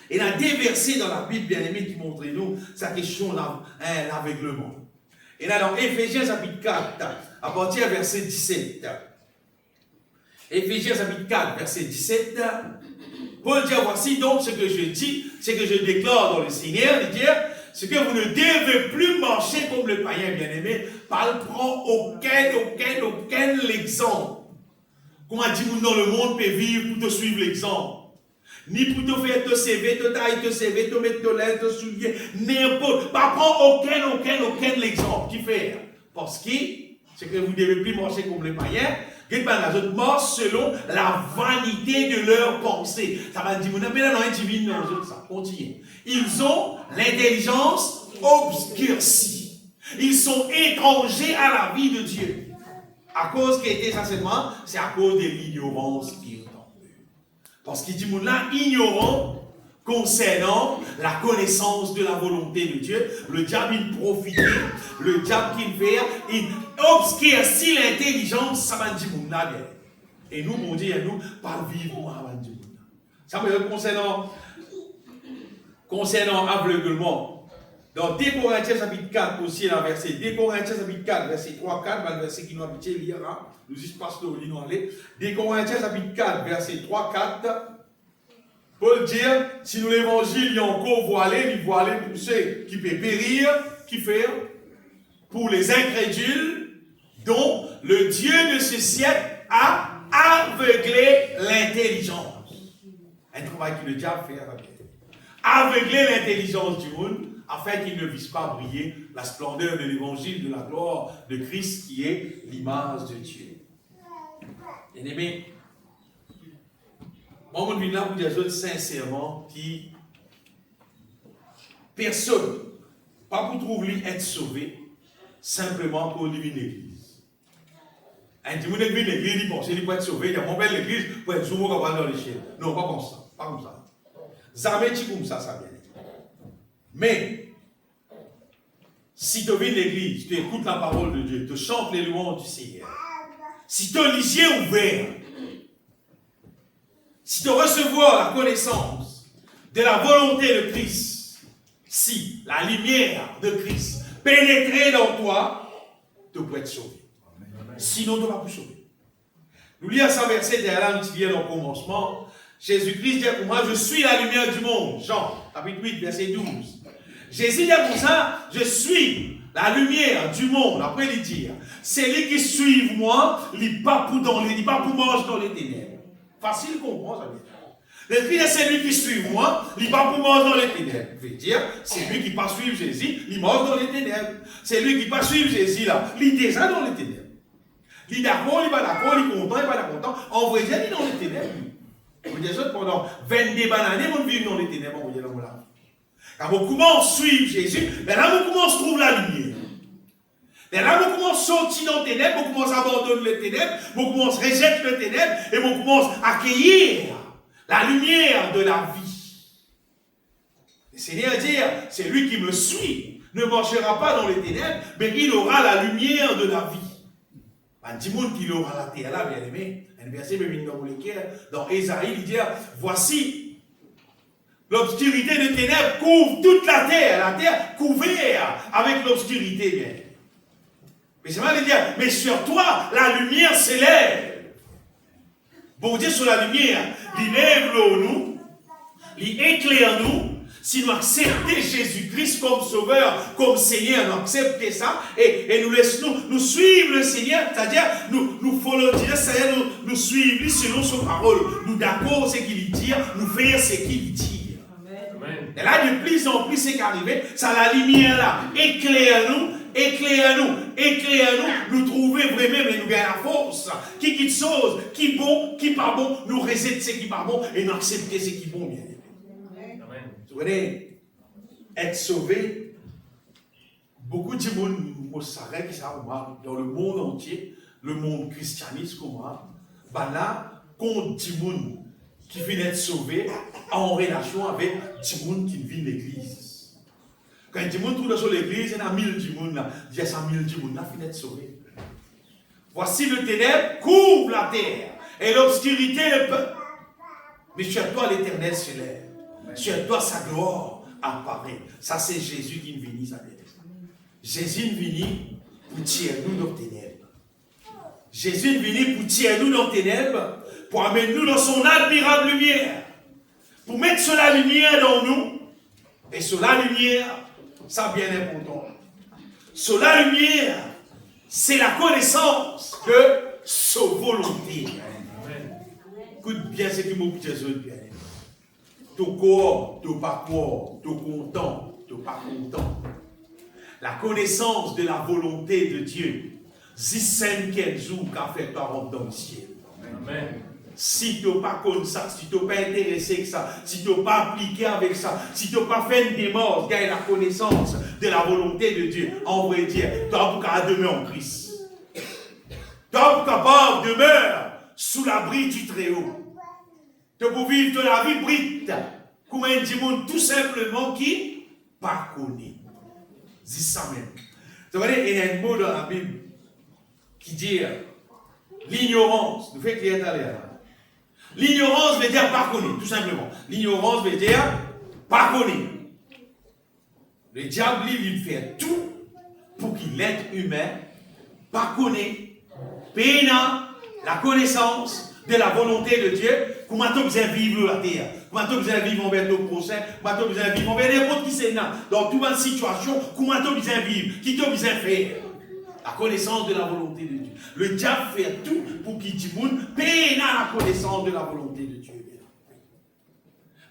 Et il y a des versets dans la Bible, bien aimé, qui montrent nous sa question l'aveuglement. Et là, dans Éphésiens chapitre 4, à partir du verset 17. Éphésiens chapitre 4, verset 17. Paul dit, voici donc ce que je dis, ce que je déclare dans le Seigneur, il dit, c'est que vous ne devez plus marcher comme le païen, bien aimé. Paul prend aucun exemple. Comment dit-vous dans le monde peut vivre pour te suivre l'exemple? Ni pour te faire te CV, te tailler, te CV, te mettre te lèvres, te soulier, n'importe. Pas prendre aucun exemple. Qui fait? Parce que c'est que vous ne devez plus marcher comme les païens. Qui marchent selon la vanité de leurs pensées. Ça va dire, vous n'avez pas dans divine, ça continue. Ils ont l'intelligence obscurcie. Ils sont étrangers à la vie de Dieu. À cause qui était essentiellement, c'est à cause de l'ignorance qui est. Parce qu'il dit, nous là, ignorant concernant la connaissance de la volonté de Dieu, le diable il profite, le diable qu'il fait, il obscurcit l'intelligence, ça va dire, nous là, et nous, mon Dieu, nous, pas vivre, ça va dire, ça veut dire concernant aveuglement. Dans 2 Corinthiens chapitre 4, aussi, la verset 2 Corinthiens chapitre 4, verset 3-4, le verset qui nous habite lire, nous y passe le lit, nous aller. 2 Corinthiens chapitre 4, verset 3-4, Paul dit, si nous l'évangile est encore voilé, il voilé pour ceux qui peuvent périr, qui fait pour les incrédules, dont le Dieu de ce siècle a aveuglé l'intelligence. Un travail que le diable fait avec aveugler l'intelligence du monde, afin qu'il ne puisse pas briller la splendeur de l'évangile, de la gloire de Christ qui est l'image de Dieu. Bien-aimés, moi, je suis là pour dire sincèrement qui personne, pas pour trouver être sauvé, simplement pour vivre l'église. Un dit, vous n'êtes l'église, il pense, il peut être sauvé, il y a mon bel l'église pour être sauvé dans les chiens. Non, pas comme ça, pas comme ça. Jamais dit comme ça, ça vient. Mais, si tu viens de l'église, tu écoutes la parole de Dieu, tu chantes les louanges du Seigneur, si tu as les yeux ouverts, si tu recevoir la connaissance de la volonté de Christ, si la lumière de Christ pénétrait dans toi, tu peux être sauvé. Sinon, tu ne vas pas sauver. Nous lisons ce verset derrière là, qui vient au commencement. Jésus-Christ dit pour moi, je suis la lumière du monde. Jean, chapitre 8, verset 12. Jésus dit pour ça, je suis la lumière du monde. Après, il dit, c'est lui qui suit moi, il pas pour manger dans les ténèbres. Facile à comprendre, ça veut dire. Le Christ, c'est lui qui suit moi, il pas pour manger dans les ténèbres. Ça veut dire, c'est lui qui pas suivre Jésus, il mange dans les ténèbres. C'est lui qui pas suivre Jésus là, il est déjà dans les ténèbres. Il est d'accord, il n'est pas d'accord, il est content, il n'est pas content. En vrai, il est dans les ténèbres. Vous dites ça pendant 22 années, on vit dans les ténèbres, on dit là. Quand on commence à suivre Jésus, ben là, on commence à trouver la lumière. Et là, on commence à sortir dans les ténèbres, on commence à abandonner les ténèbres, on commence à rejeter les ténèbres, et on commence à accueillir la lumière de la vie. Le Seigneur dit, c'est lui qui me suit, ne marchera pas dans les ténèbres, mais il aura la lumière de la vie. Un petit monde qui aura la terre là, bien aimé, un verset dans Ésaïe, il dit, voici, l'obscurité des ténèbres couvre toute la terre couverte avec l'obscurité, bien. Mais c'est mal de dire, mais sur toi, la lumière s'élève. Bon Dieu sur la lumière, il lève nous, il éclaire nous, si nous acceptons Jésus-Christ comme Sauveur, comme Seigneur, nous acceptons ça, et nous laissons nous suivre le Seigneur, c'est-à-dire nous follow, c'est-à-dire nous suivre selon son parole, nous d'accord ce qu'il dit, nous faire ce qu'il dit. Amen. Et là, de plus en plus, c'est qu'arrivé, ça la lumière là, éclaire-nous, nous trouver vraiment, mais nous gagnons la force, qui quitte chose, qui bon, qui pas bon, nous réciter ce qui pas bon, et nous accepter ce qui bon, bien. Vous voyez, être sauvé, beaucoup de gens savent que ça, dans le monde entier, le monde christianisme, là, quand des gens qui viennent être sauvés en relation avec des gens qui viennent de l'église. Quand des gens trouvent dans l'église, il y a 1000 gens là, il y a 100 000 gens là qui viennent être sauvés. Voici le ténèbre couvre la terre et l'obscurité le peuple. Mais sur toi, l'Éternel se lève. Sur toi, sa gloire apparaît. Ça, c'est Jésus qui est venu, ça veut dire. Jésus est venu pour tirer nous dans les ténèbres. Jésus est venu pour tirer nous dans les ténèbres, pour amener nous dans son admirable lumière, pour mettre sur la lumière dans nous. Et sur la lumière, ça bien important. Sur la lumière, c'est la connaissance de sa volonté. Écoute bien ce qui m'a dit Jésus bien. Ton corps, ton pas corps, ton content, ton pas content. La connaissance de la volonté de Dieu. Si c'est quel jour qu'a fait toi rentrer dans le ciel. Amen. Si tu n'as pas comme ça, si tu n'as pas intéressé avec ça, si tu n'as pas appliqué avec ça, si tu n'as pas fait une démarche, gagne la connaissance de la volonté de Dieu, en vrai dire, tu as pour qu'à demeurer en Christ. Tu as pour capable de demeurer sous l'abri du Très-Haut. Tu peux vivre de la vie brite, comme un démon tout simplement qui pas connaît. Dis ça même. Vous voyez, il y a un mot dans la Bible qui dit l'ignorance. Nous fait clair d'aller là. L'ignorance veut dire pas connaître, tout simplement. L'ignorance veut dire pas connaître. Le diable, il fait tout pour qu'il l'être humain pas connaître, pénant la connaissance de la volonté de Dieu, comment tu besoin vivre la terre, comment tu besoin vivre envers nos prochains, comment tu besoin vivre envers n'importe qui c'est là, dans toute situation, comment tu besoin vivre, qui tu besoin faire. La connaissance de la volonté de Dieu. Le diable fait tout pour qu'il dise peine à la connaissance de la volonté de Dieu.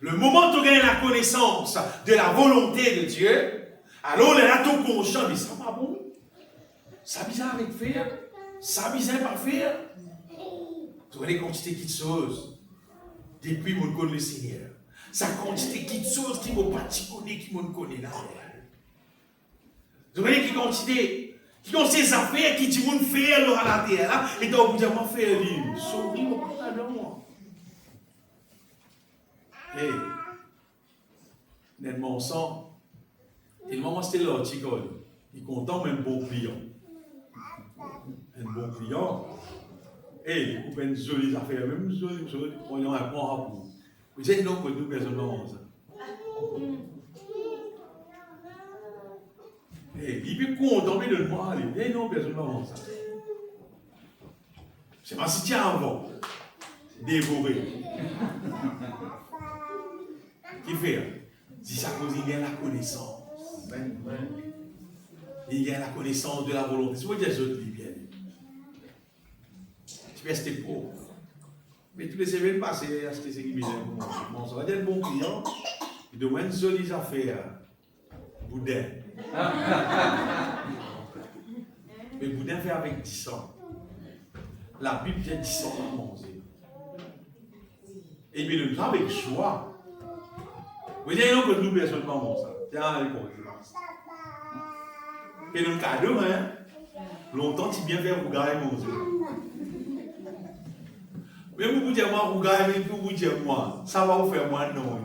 Le moment où tu gagnes la connaissance de la volonté de Dieu, alors là, ton conscient dit, ça va bon? Ça bizarre avec faire? Ça bizarre pas faire? Tu vois les quantités qui te choses depuis mon connaît le Seigneur. Ça quantité qui te choses qui m'ont pas connaît, qui m'ont connaît là. Tu vois les quantités qui ont ces affaires qui disent qu'on fait à la terre là, et donc vous avez fait un livre. Souris mon pantalon. Et, nettement ensemble, tellement c'était l'article, il est content, mais un bon client. Un bon client, Et vous pouvez une jolie affaire, même jolie, on y a un bon rapport. Vous êtes donc que nous, personnellement, ça. Et il peut contempler le noir, il dit non, personnellement, ça. C'est pas si tiens avant. Dévoré. Qui fait? Si ça cause, il y a la connaissance. Il y a la connaissance de la volonté. C'est pour dire que je te dis bien. Tu peux rester pauvre. Mais tous les semaines passées, acheter ce qui me dit bon, ça va être un bon client. Il doit une jolie affaire. Boudin. Mais Boudin fait avec 10 ans. La Bible dit 10 ans à manger. Et bien, le temps avec joie. Vous voyez, que nous, personnellement, ça. Tiens, allez, pour et le cadeau, hein, longtemps, tu bien faire rougaille, mon Dieu. Mais vous dites moi, rougaille, mais vous dites moi, ça va vous faire moi, non.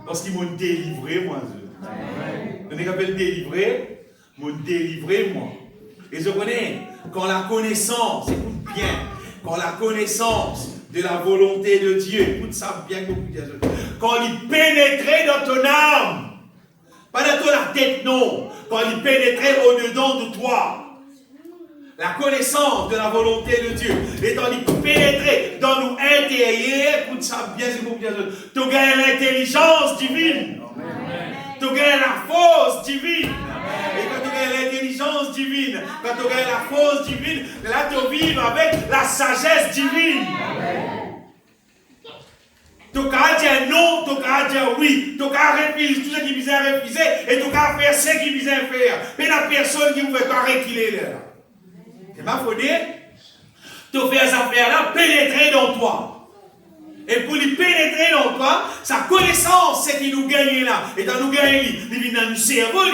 Parce qu'ils m'ont délivré, moi, Dieu. Vous avez appelé délivré, m'ont délivré, moi. Et je connais, quand la connaissance, écoute bien, quand la connaissance de la volonté de Dieu, écoute ça bien, quand il pénétrait dans ton âme, pas dans la tête, non. Quand il pénétrait au-dedans de toi. La connaissance de la volonté de Dieu. Et quand il pénétrait dans nous intérieurs, écoute ça bien, c'est pour bien. Tu gagnes l'intelligence divine. Tu gagnes la force divine. Et quand tu gagnes l'intelligence divine, quand tu gagnes la force divine, là tu vives avec la sagesse divine. Tu as dire non, tu as dire oui, tu as refuser tout ce qui visait à refuser et tu as faire ce qui visait à faire. Mais la personne qui vous fait pas reculer là. C'est pas faux dire. Tu fais ces affaires-là pénétrer dans toi. Et pour lui pénétrer dans toi, sa connaissance, c'est qu'il nous gagne là. Et dans nous gagner, il vient dans nous cerveau.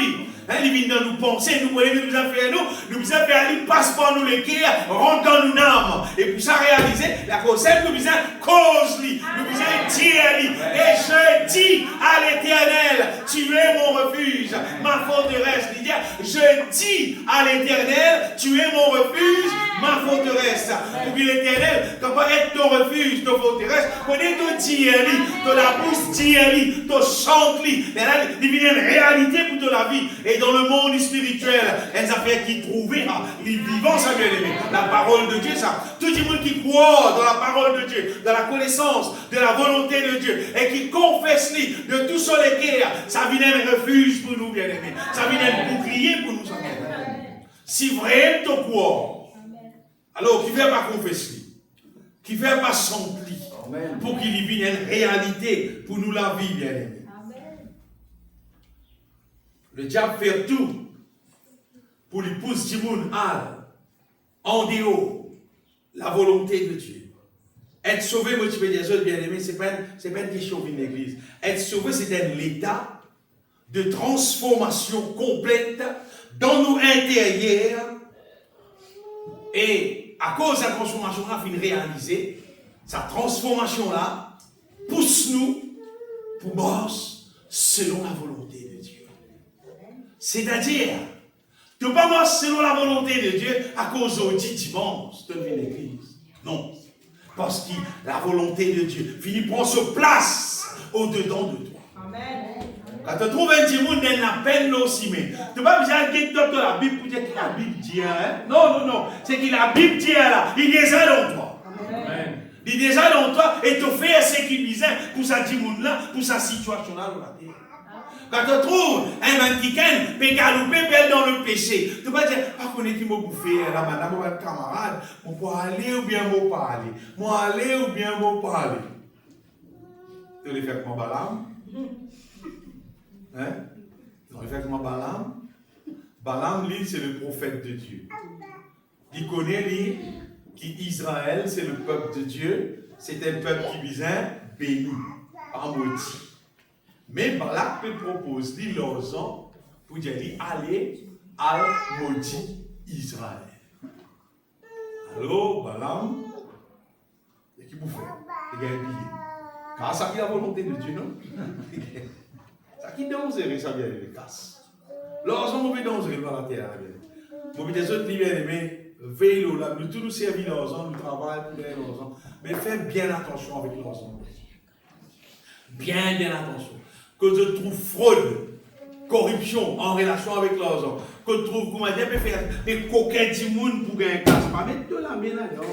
Il vient dans nous penser, nous voyons, nous a fait il passe par nous les cœurs, rentre dans nous âme. Et pour ça réaliser, la cause, nous besoin cause lui, nous besoin dire lui. Et je dis à l'Éternel, tu es mon refuge, ma forteresse. Je dis à l'Éternel, tu es mon refuge, ma forteresse. Pour que l'Éternel, comment être ton refuge, ton forteresse, connais ton dire lui, ton la bouche dire lui, ton chante lui. Il vient une réalité pour toute la vie. Et dans le monde spirituel, elles affaires qui trouvera les vivants, ça bien aimé. La parole de Dieu, ça. Tout le monde qui croit dans la parole de Dieu, dans la connaissance de la volonté de Dieu, et qui confesse de tout son équerre, ça vient un refuge pour nous, bien aimés. Ça vient un bouclier pour nous, ça bien. Si vraiment tu crois, alors qui ne fait pas confesser, qui ne fait pas chanter, pour qu'il y vienne une réalité pour nous la vie, bien aimés. Le diable fait tout pour lui pousser du monde en dehors la volonté de Dieu. Être sauvé, moi tu peux dire, bien aimé, ce n'est pas une question de l'église. Être sauvé, c'est un état de transformation complète dans nos intérieurs. Et à cause de la transformation là, fin réaliser, cette transformation-là pousse nous pour marcher selon la volonté de Dieu. C'est-à-dire, tu ne peux pas marcher selon la volonté de Dieu à cause du dimanche de l'église. Non. Parce que la volonté de Dieu finit prendre sa place au-dedans de toi. Amen. Quand tu trouves un dimanche, il y a peine aussi, mais tu ne peux pas dire que la Bible pour dire que la Bible dit. Hein? Non. C'est que la Bible dit là, il est déjà dans toi. Amen. Il est déjà dans toi et tu fais ce qu'il disait pour sa dimanche-là, pour sa situation-là dans la terre. Quand tu trouves un mantiquin, peut galoper dans le péché. Tu vas dire, pas qu'on est qui m'a bouffé, la madame, mon camarade, on peut aller ou bien on pas aller. Moi aller ou bien on pas aller. Tu les fais comment Balaam? Hein? Tu les fais comment Balaam? Balaam, lui, c'est le prophète de Dieu. Il connaît, lui, qu'Israël, c'est le peuple de Dieu. C'est un peuple qui vient béni, pas maudit. Mais Balak peut proposer l'argent pour dire allez à maudit Israël. Alors, Balaam, et qui vous fait? Il a un billet. Car ça qui est la volonté de Dieu, non? Ça qui est dangereux, ça vient de casse. L'argent, on veut dangereux dans la terre. On veut des autres bien aimés, veille, nous tous nous servir l'argent, nous travaillons pour l'argent. Mais faites bien attention avec l'argent. Bien attention. Que je trouve fraude, corruption en relation avec l'argent. Que je trouve, comment dire, mais coquin du monde pour gagner un casse. Pas mettre de la main là-dedans.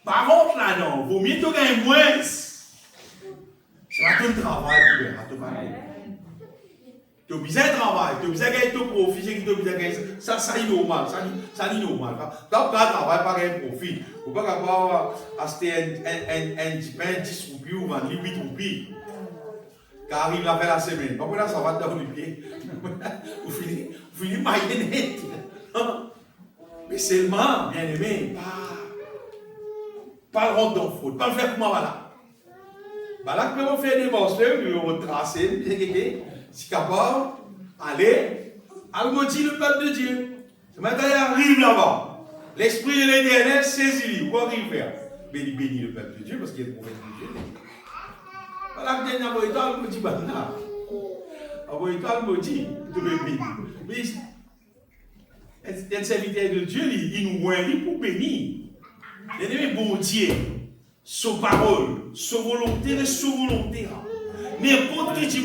Par contre, là-dedans, vaut mieux te gagner moins. C'est pas ton travail pour gagner, ton travail. Tu as besoin de travail, tu as besoin de gagner ton profit, tu as besoin de gagner ça, c'est normal, ça est normal. Quand tu travailles, pas gagner profit. Tu ne peux pas acheter un 10 roupies ou vendre 8 roupies. Car arrive la fin de la semaine. Pas pour ça, ça va dans le pied. Vous finissez mailler net. Mais seulement, bien aimé, pas le rendre dans faute, pas le faire comme voilà. Là, que vous faites des morceaux, vous tracez, si capable, allez maudire le peuple de Dieu. Ce matin, il arrive là-bas. L'Esprit de l'Éternel saisit-lui. Quoi qu'il fait? Bénis le peuple de Dieu parce qu'il est le prophète de Dieu. Voilà que dernier avocat me dit, avocat me dit, tu veux bénir. Mais un serviteur de Dieu, il nous voit pour bénir. Il est bon Dieu, sa parole, sa volonté et sa volonté. N'importe qui dit,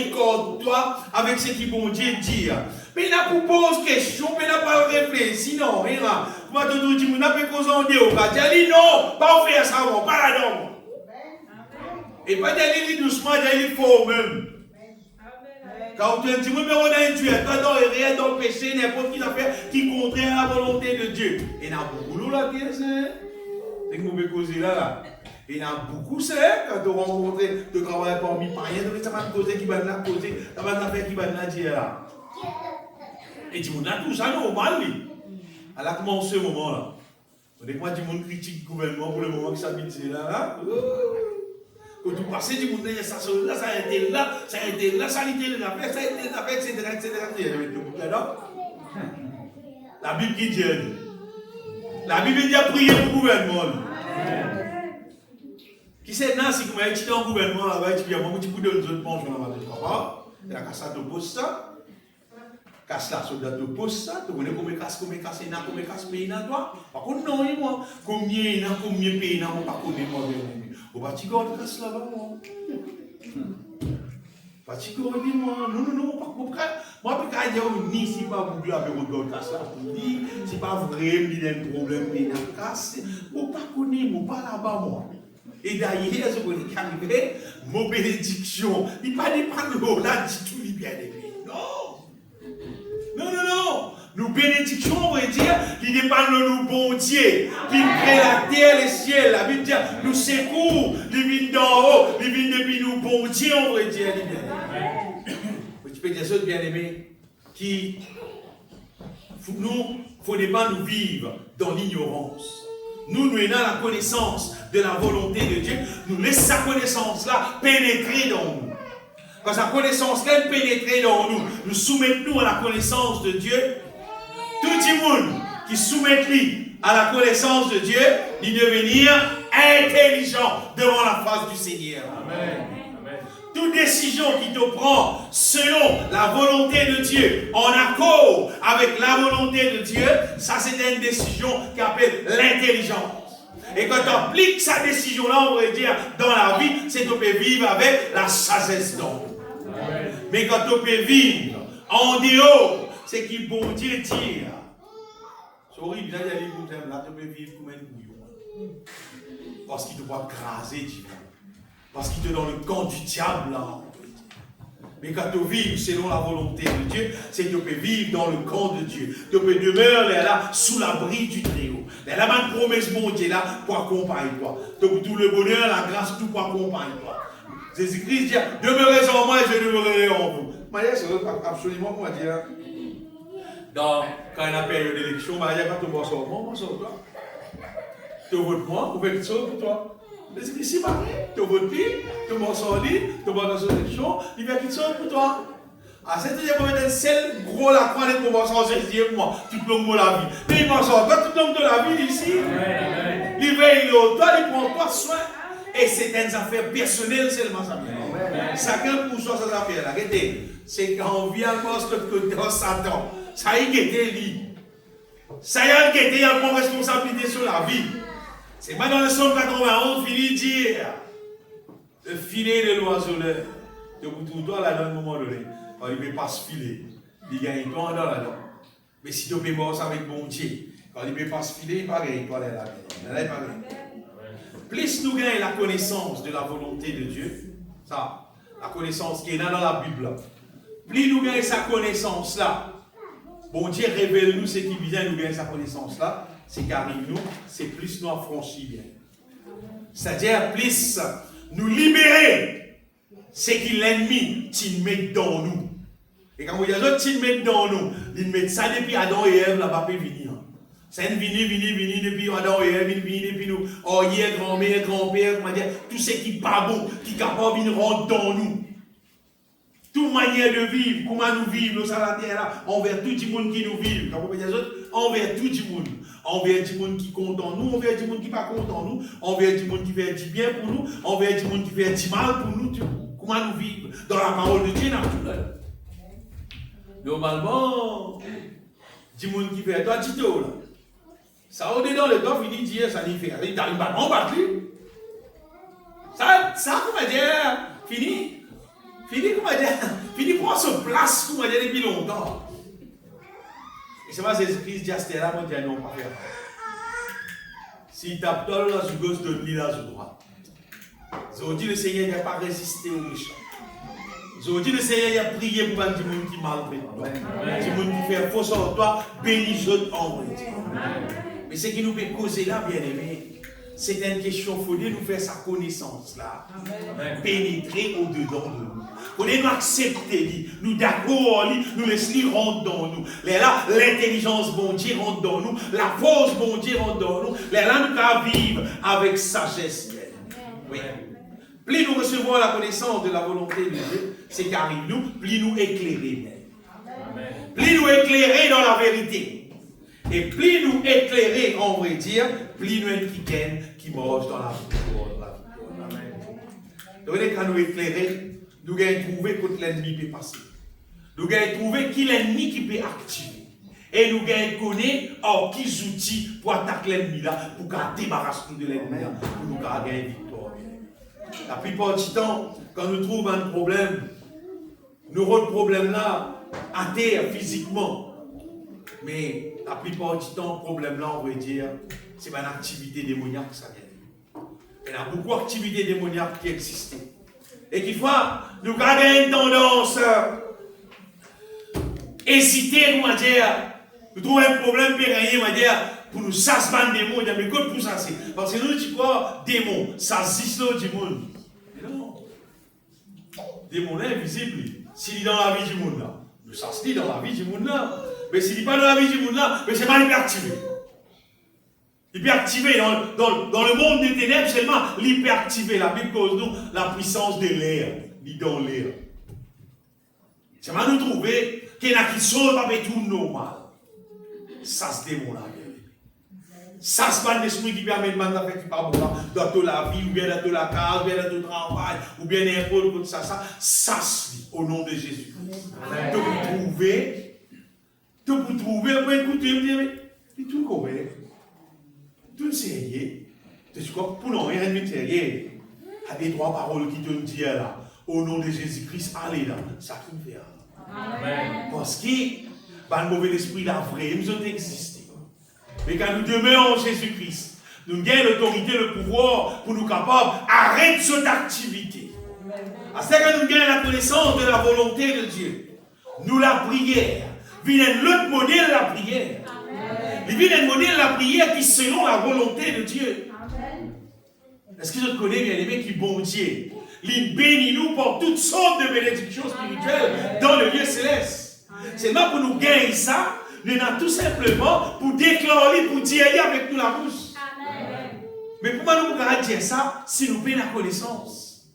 écorde-toi avec ce qui bon Dieu dit. Mais il n'a pas posé question, mais il n'a pas réfléchi, non, rien. Comment tu dis, il n'a pas causé en déo. Il dit, non, pas faire ça, pas là-dedans. Et pas d'aller doucement, d'aller fort même. Quand tu dis, mais on a un Dieu, quand on est rien dans le péché, n'importe qui affaire qui contraire à la volonté de Dieu. Et il y a beaucoup là, c'est que vous pouvez causer là. Et il y a beaucoup, c'est quand tu rencontres, tu travailles parmi païens, ça va te causer qui va te causer, ça va te faire qui va te dire là. Et tu as tout ça normal, lui. À la comment ce moment-là. On est quoi, du monde critique le gouvernement pour le moment que ça vient là. Quand tu passes du monde, ça a été là, ça a été là, ça a été là, ça a été là, etc. La Bible qui dit, la Bible dit à prier pour le gouvernement. Qui c'est Nancy qui m'a étudié en gouvernement là-bas, tu viens, moi, tu peux donner une autre pension là-bas, tu comprends? Et la casse, tu poses ça. Casse la soldat te pose ça, tu connais combien casse pays dans toi. Par contre, non, moi, combien pays dans moi, pas connaître moi. Au bâti de casse là-bas, moi. Bâti moi, non, pas comprendre. Moi, je peux dire, ni si pas vous avec votre casse là, pour dire, c'est pas vrai, il y a un problème, pays dans casse. Moi, pas connaître, moi, pas là-bas, moi. Et d'ailleurs, ce qu'on est arrivé, mon bénédiction, il pas dépendre de là, dit tout, il bien aimé. Non. Nous bénédiction, on va dire, qui dépend de nous, bon Dieu, qui crée la terre et le ciel. La Bible dit, nous secours, il vient d'en haut, il vient depuis nous, bon Dieu, on va dire. Tu peux dire ça, bien-aimé, qui, nous, il ne faut pas nous vivre dans l'ignorance. Nous ayons la connaissance de la volonté de Dieu, nous laissons sa connaissance-là pénétrer dans nous. Quand sa connaissance-là pénétrer dans nous, nous soumettons à la connaissance de Dieu. Tout le monde qui soumet à la connaissance de Dieu, il devenir intelligent devant la face du Seigneur. Amen. Toute décision qui te prend selon la volonté de Dieu, en accord avec la volonté de Dieu, ça c'est une décision qui appelle l'intelligence. Et quand tu appliques sa décision-là, on va dire, dans la vie, c'est que tu peux vivre avec la sagesse d'homme. Mais quand tu peux vivre en dehors, c'est qui bon Dieu tire. C'est horrible, là, tu peux vivre comme un bouillon. Parce qu'il te voit craser, Dieu. Parce qu'il te dans le camp du diable, là. Mais quand tu vis selon la volonté de Dieu, c'est que tu peux vivre dans le camp de Dieu. Tu peux demeurer là, sous l'abri du Très-Haut. La bonne promesse, mon Dieu, là, pour accompagner toi. Tout le bonheur, la grâce, tout pour accompagner toi. Jésus-Christ dit, demeurez en moi et je demeurerai en vous. Maria, c'est absolument comment dire. Quand il y a une période d'élection, Maria, quand tu vas sortir, moi, toi. Tu votes moi, vous faites quelque chose pour toi. Mais c'est ici, tu votes lui, tu vas sortir, tu vas dans une élection, il fait quelque chose pour toi. À cette époque, c'est le gros la croix de convention, je moi, tu plommes la vie. Mais il m'en sort, toi, tu plommes de la vie ici. Il veille toi, il prend toi soin. Et c'est une affaire personnelle seulement, ça. Chacun pour soi, cette affaire-là. C'est quand on vient à cause de Satan. Ça y est, lui. Ça y est, qui était une responsabilité sur la vie. C'est pas dans le Somme 91, fini de dire. Le filet de l'oiseleur. De vous toi là dans le moment donné. Il ne peut pas se filer. Il gagne toi là-dedans. Mais si tu peux mort avec bon Dieu, quand il ne peut pas se filer, il ne peut pas gagner toi là-dedans. Plus nous gagnons la connaissance de la volonté de Dieu, ça, la connaissance qui est là dans la Bible, plus nous gagnons sa connaissance là, bon Dieu révèle nous ce qui vient nous gagner sa connaissance là, c'est qu'arrive nous, c'est plus nous affranchir bien. C'est-à-dire plus nous libérer ce qui l'ennemi t'y met dans nous. Et quand vous dites t'y met dans nous, il met ça depuis Adam et Ève là-bas peut venir. C'est une vini depuis Adam et Ève, vini depuis nous. Oh, hier, grand-mère, grand-père, comment dire, tout ce qui n'est pas bon, qui est capable de rentrer dans nous. Toute manière de vivre, comment nous vivons, nous, ça la terre là, envers tout le monde qui nous vit. Quand vous dites envers tout le monde. Envers du monde qui compte en nous, envers du monde qui n'est pas content en nous, envers du monde qui fait du bien pour nous, envers du monde qui fait du mal pour nous. Comment nous vivons dans la parole de Dieu naturelle. Normalement, du monde qui fait toi, Tito, là. Ça, au dedans, le gars finit dire, ça n'y fait rien. Il n'arrive pas à battre. Ça, comment dire, fini, comment dire, fini prend sa place, comment dire, depuis longtemps. Et c'est pas Jésus-Christ dit à cette là, moi, je dis non, pas faire. S'il tape toi, là, sur gauche, donne-lui là, sur droite. Aujourd'hui, le Seigneur n'a pas résisté aux méchants. Aujourd'hui, le Seigneur a prié pour un monde qui maltraite toi. Un monde qui fait faux sur toi, bénis autres en vrai. Mais ce qui nous fait causer là, bien aimé, c'est une question, il faut nous faire sa connaissance là. Pénétrer au-dedans de nous. Pour nous accepter, nous d'accord, nous laisser rentrer dans nous. Là, l'intelligence bon Dieu rentre dans nous, la force bon Dieu rentre dans nous. Là, nous allons vivre avec sagesse. Oui. Plus nous recevons la connaissance de la volonté de Dieu, c'est qu'arrive nous, plus nous éclairer. Plus nous éclairer dans la vérité. Et plus nous éclairer, on va dire, plus nous sommes qui mange dans la victoire. Donc, quand nous éclairer, nous allons trouver que l'ennemi peut passer. Nous allons trouver qui l'ennemi qui peut activer. Et nous allons connaître quels outils pour attaquer l'ennemi là, pour qu'on débarrasse nous de l'ennemi là, pour nous gagner une victoire. La plupart du temps, quand nous trouvons un problème, nous avons le problème là à terre physiquement. Mais la plupart du temps, le problème là, on va dire, c'est une activité démoniaque que ça vient. Il y a beaucoup d'activités démoniaques qui existent. Et qui font, nous avons une tendance hésiter, on va dire, nous trouvons un problème pérenne, on va dire, pour nous chasser des démons, mais quoi pour ça c'est parce que nous disons quoi, démons, ça existe dans le monde. Mais non. Démon là invisible, s'il est dans la vie du monde là, nous ça se dit dans la vie du monde là. Mais s'il n'est pas dans la vie du monde là, mais c'est pas l'hyperactivé. L'hyperactivé dans le monde des ténèbres, seulement l'hyperactivé. La Bible cause nous la puissance de l'air, dans l'air. C'est mal nous trouver qu'il y en a qui sont pas tout normal. Ça se démon là. Ça se passe l'esprit qui permet de faire qui pas bon dans la vie, ou bien dans la case, ou bien dans le travail, ou bien n'importe quoi, ça se dit au nom de Jésus. De vous trouver, après écouter, me dire, mais tout correct, tout sérieux, tu crois, pour non, rien de sérieux, à des trois paroles qui te disent là, au nom de Jésus-Christ, allez là, ça qui me fait. Parce que, le mauvais esprit, la vraie, nous ont existé. Mais quand nous demeurons en Jésus-Christ, nous gagnons l'autorité, le pouvoir pour nous capables d'arrêter cette activité. À ce que nous gagnons la connaissance de la volonté de Dieu, nous la prière, vient l'autre modèle de la prière. Il vient un modèle de la prière qui selon la volonté de Dieu. Est-ce que je connais bien aimé qui bon Dieu? Il bénit nous pour toutes sortes de bénédictions spirituelles dans le lieu céleste. C'est pas pour nous gagner ça. Nous avons tout simplement pour déclarer, pour dire avec nous la bouche. Mais pourquoi nous pouvons dire ça si nous payons la connaissance?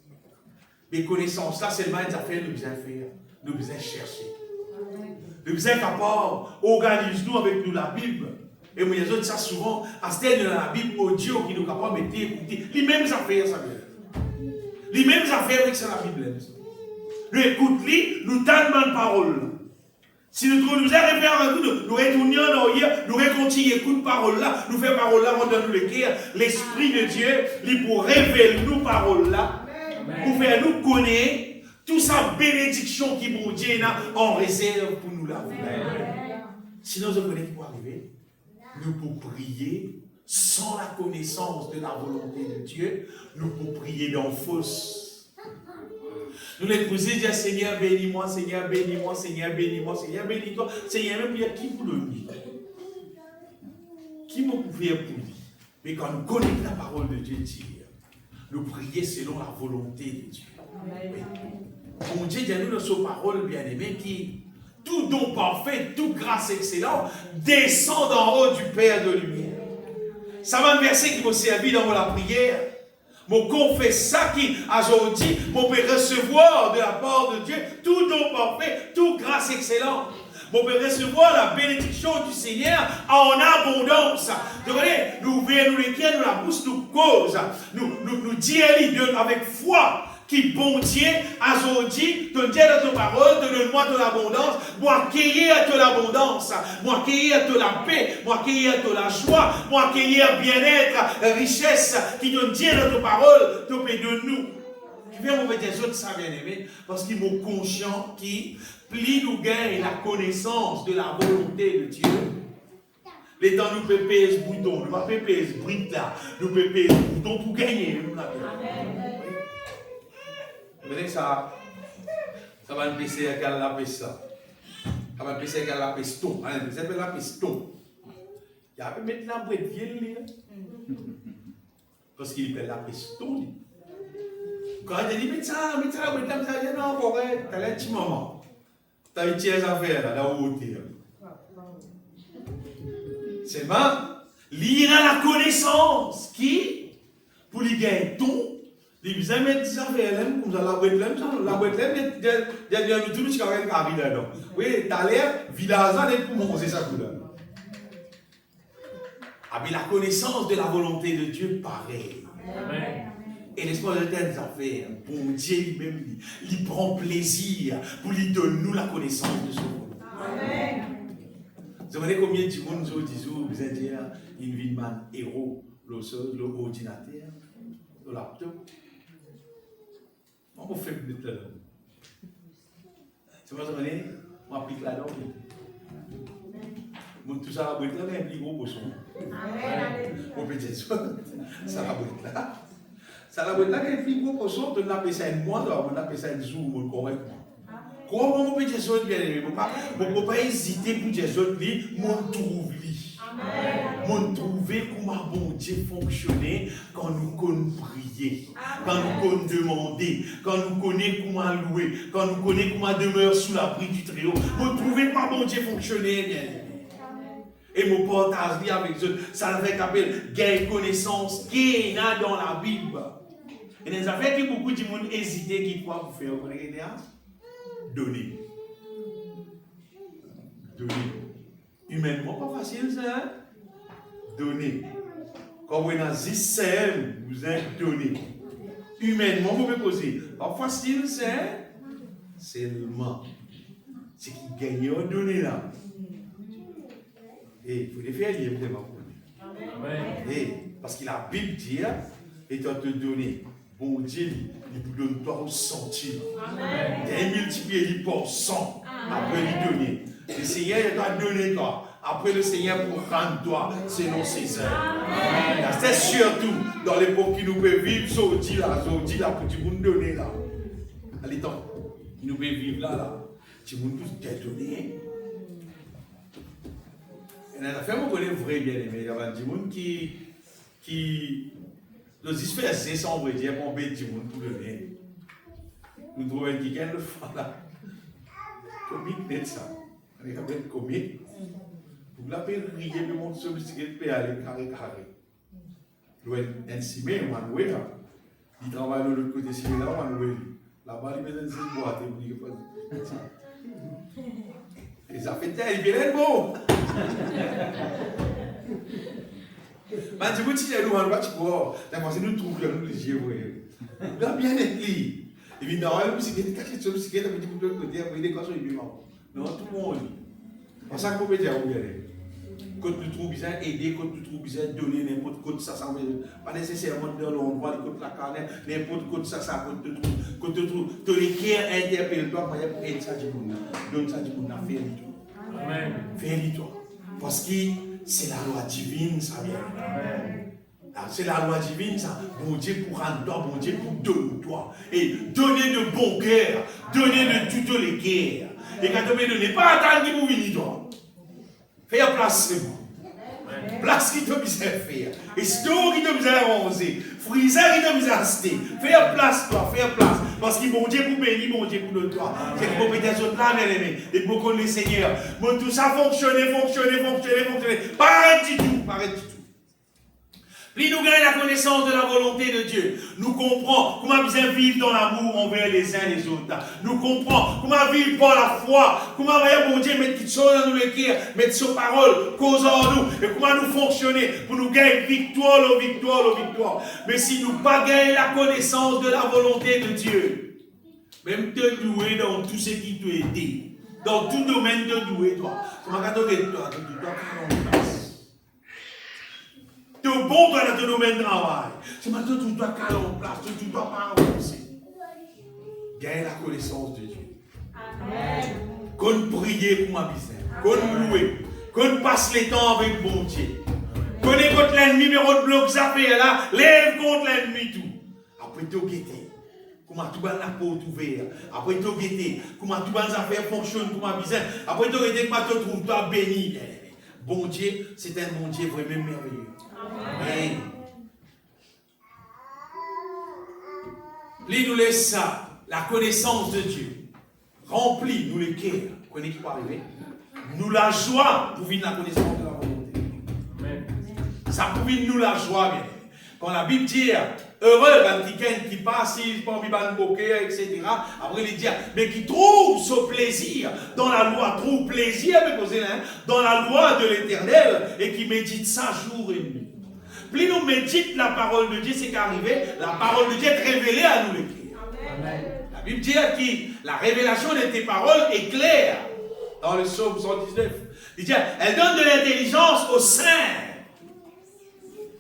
Mais connaissance là, c'est le mal des affaires nous besoin faire, nous besoin chercher. Nous besoin capable, organise-nous avec nous la Bible. Et moi, les autres, ça souvent, à ce stade de la Bible, audio qui nous capable d'écouter, les mêmes affaires, ça vient. Les mêmes affaires avec ça la Bible. Nous écoutons, nous donnons la parole. Si nous trouvons nous référons nous retournons en arrière, nous recontinuons écoute parole là, nous faisons parole là, on donne le cœur, l'Esprit de Dieu, il pour révéler nous parole là, pour faire nous connaître toute sa bénédiction qui pour Dieu en réserve pour nous là. Sinon, je connais qui peut arriver. Nous pouvons prier sans la connaissance de la volonté de Dieu, nous pouvons prier dans fausse. Nous les pousser dire Seigneur bénis-moi, Seigneur bénis-moi, Seigneur bénis-moi, Seigneur bénis-toi. Seigneur même prier qui pour le nuit? Qui m'a prier pour lui? Mais quand nous connaissons la parole de Dieu dire, nous prions selon la volonté de Dieu. Mon Dieu dit à nous dans sa parole bien-aimée qui tout don parfait, toute grâce excellente descend d'en haut du Père de lumière. Ça va un verset qui m'a servi dans la prière. Mon confesse ça qui, aujourd'hui, mon peut recevoir de la part de Dieu tout don parfait, toute grâce excellente. Mon peut recevoir la bénédiction du Seigneur en abondance. Nous ouvrons nous les cœurs, nous la bouche, nous cause, nous disons avec foi. Qui bon Dieu, aujourd'hui, te dit dans ta parole, donne-moi de l'abondance, moi cueillir de l'abondance, moi cueillir de la paix, moi cueillir de la joie, moi cueillir bien-être, richesse, qui donne Dieu dans ta parole, te paie de nous. Tu viens mauvais des autres, ça bien aimé, parce qu'ils m'ont conscient qui, plus nous gagne la connaissance de la volonté de Dieu. Les temps nous pépez ce bouton, nous pas pépez ce bride là, nous pépez ce bouton pour gagner. Vous voyez ça va nous passer à la pesta. Ça va nous passer à la peston. Ça s'appelle la peston. Il y a un peu mettre la boîte vieille. Parce qu'il appelle la peston. Quand il dit, mets ça la boîte là, ça dit non, correct, t'as un petit moment. T'as une tiers affaire là, là où tu es. C'est bon. Lire la connaissance qui, pour lui gagner ton, ils aiment mettre des affaires, comme ça, la boîte là, il y a tout le monde qui arrive là-dedans. Oui, t'as l'air, village là, pour manger ça tout là. Ah, mais la connaissance de la volonté de Dieu, pareil. Et l'espoir de telles affaires, bon Dieu lui-même, il prend plaisir pour lui donner nous la connaissance de son volonté. Amen. Vous savez combien de monde nous disent, vous êtes dire, une vie de man héros, l'ordinateur, le laptop. On fait plus de là. C'est pas ça, on applique là-dedans. Tout ça, la boîte là, mais un plus gros poisson. On peut dire ça, ça la boîte là. Ça la boîte là, un plus gros poisson, on appelle ça une moindre, on appelle ça une zoom, correctement. Comment on peut dire ça, bien aimé? On ne peut pas hésiter pour dire ça, mon trouve lui. Mon trouver comment bon Dieu fonctionnait quand nous connaissons prier, quand nous connaissons demander, quand nous connaissons comment louer, quand nous connaissons comment demeurer sous l'abri du Très-Haut. Mon trouver comment bon Dieu fonctionnait bien. Et mon partage avec eux, ça fait qu'appelle gain connaissance qui est là dans la Bible. Et des affaires que beaucoup de monde hésité qui quoi pour faire, vous connaissez? Donner. Donner. Humainement, pas facile, ça. Hein? Donner. Quand vous êtes 10 vous êtes donné. Humainement, vous pouvez poser. Pas facile, ça. Seulement. C'est qui gagne à donner là. Et il faut les faire lier, parce que la Bible dit, et tu te donner. Bon Dieu, il vous donne toi au centime. Il multiplie il pour 100. Après, il donne. Le Seigneur, il t'a donné toi. Après, le Seigneur pour rendre toi selon ses œuvres. C'est surtout dans l'époque qui nous peut vivre, Zodi là, pour tu nous donner là. Allez, tant, qui nous peut vivre là. Tu nous donner. Et dans la affaire, on connaît vrai bien aimé. Il y a des gens qui nous dispersent sans vrai dire, on bête du monde pour le bien. Nous trouvons qui gagne le fond là. Comique net ça. On est capable de comique. Vous l'appelez rier, le monde se peut aller carré. Nous sommes ainsi, mais on va nous voir. Il travaille de l'autre côté, si là, on va nous voir. Là-bas, il met dans une boîte et vous dites pas. Et ça fait tel, il vient beau. Mais tu vois, si nous on va te voir, nous trouvons nous les yeux. Là, bien être lui. Évidemment, nous, c'est quelque chose qui est un petit peu de côté, après, il est comme ça, il est mort. Non, tout le monde. C'est ça qu'on peut dire, vous regardez. Quand nous trouvons besoin d'aider, quand nous trouvons besoin de donner n'importe quoi, ça veut pas nécessairement dans l'endroit, quand la carne, n'importe quoi, ça quand tu trouves, tu les cœurs interpellent toi, pour aider ça du monde, donne ça du monde, fais toi. Amen. Fais toi. Parce que c'est la loi divine, ça vient. Amen. C'est la loi divine, ça. Bon Dieu pour rendre toi, bon Dieu pour donner toi. Et donner de bon cœur, donner de toutes les cœurs. Et quand tu me donnes, pas attendre qu'il vous vienne toi. Faire place, c'est bon. Place qui te besoin faire. Et store qui te besoin arroser. Friseur qui te besoin acheter. Faire place, toi, faire place. Parce que bon Dieu pour bénir, bon Dieu pour le toi. C'est une compétence là, mes amis. Et pour qu'on le Seigneur. Bon, tout ça fonctionne. Pas du tout. Plus nous gagnons la connaissance de la volonté de Dieu, nous comprenons comment bien vivre dans l'amour envers les uns et les autres. Nous comprenons comment vivre par la foi, comment voyons bon Dieu mettre quelque chose dans nous les cœurs, mettre sa parole, cause en nous, et comment nous fonctionner pour nous gagner victoire. Mais si nous ne pas gagner la connaissance de la volonté de Dieu, même te douer dans tout ce qui t'a aidé, dans tout domaine de douer, toi, c'est ma cadeau de toi, tu dois tu es bon dans le domaine de travail. C'est maintenant que tu dois caler en place, tu ne dois pas avancer. Gagne la connaissance de Dieu. Amen. Qu'on prie pour ma business, qu'on loue, qu'on passe les temps avec bon Dieu. Qu'on est contre l'ennemi, mais on bloque ça fait là, lève contre l'ennemi tout. Après tout guetter, comment tout va la porte ouverte. Après tout guetter, comment tout va affaire fonctionne pour ma business. Après tout guetter, comment tu trouves toi béni. Bon Dieu, c'est un bon Dieu vraiment merveilleux. Amen. Lui nous laisse ça, la connaissance de Dieu. Remplit nous les cœurs. Connaissez qui peut arriver? Nous la joie pour vivre la connaissance de la volonté. Amen. Ça pour vivre nous la joie, bien. Quand la Bible dit heureux, quelqu'un qui passe, il pas envie de moquer, etc. Après il dit mais qui trouve ce plaisir dans la loi, trouve plaisir dans la loi de l'Éternel et qui médite ça jour et nuit. Plus nous méditons la parole de Dieu, c'est qu'arrivé, la parole de Dieu est révélée à nous les cœurs. Amen. La Bible dit que la révélation de tes paroles est claire. Dans le psaume 119, il dit elle donne de l'intelligence aux saints.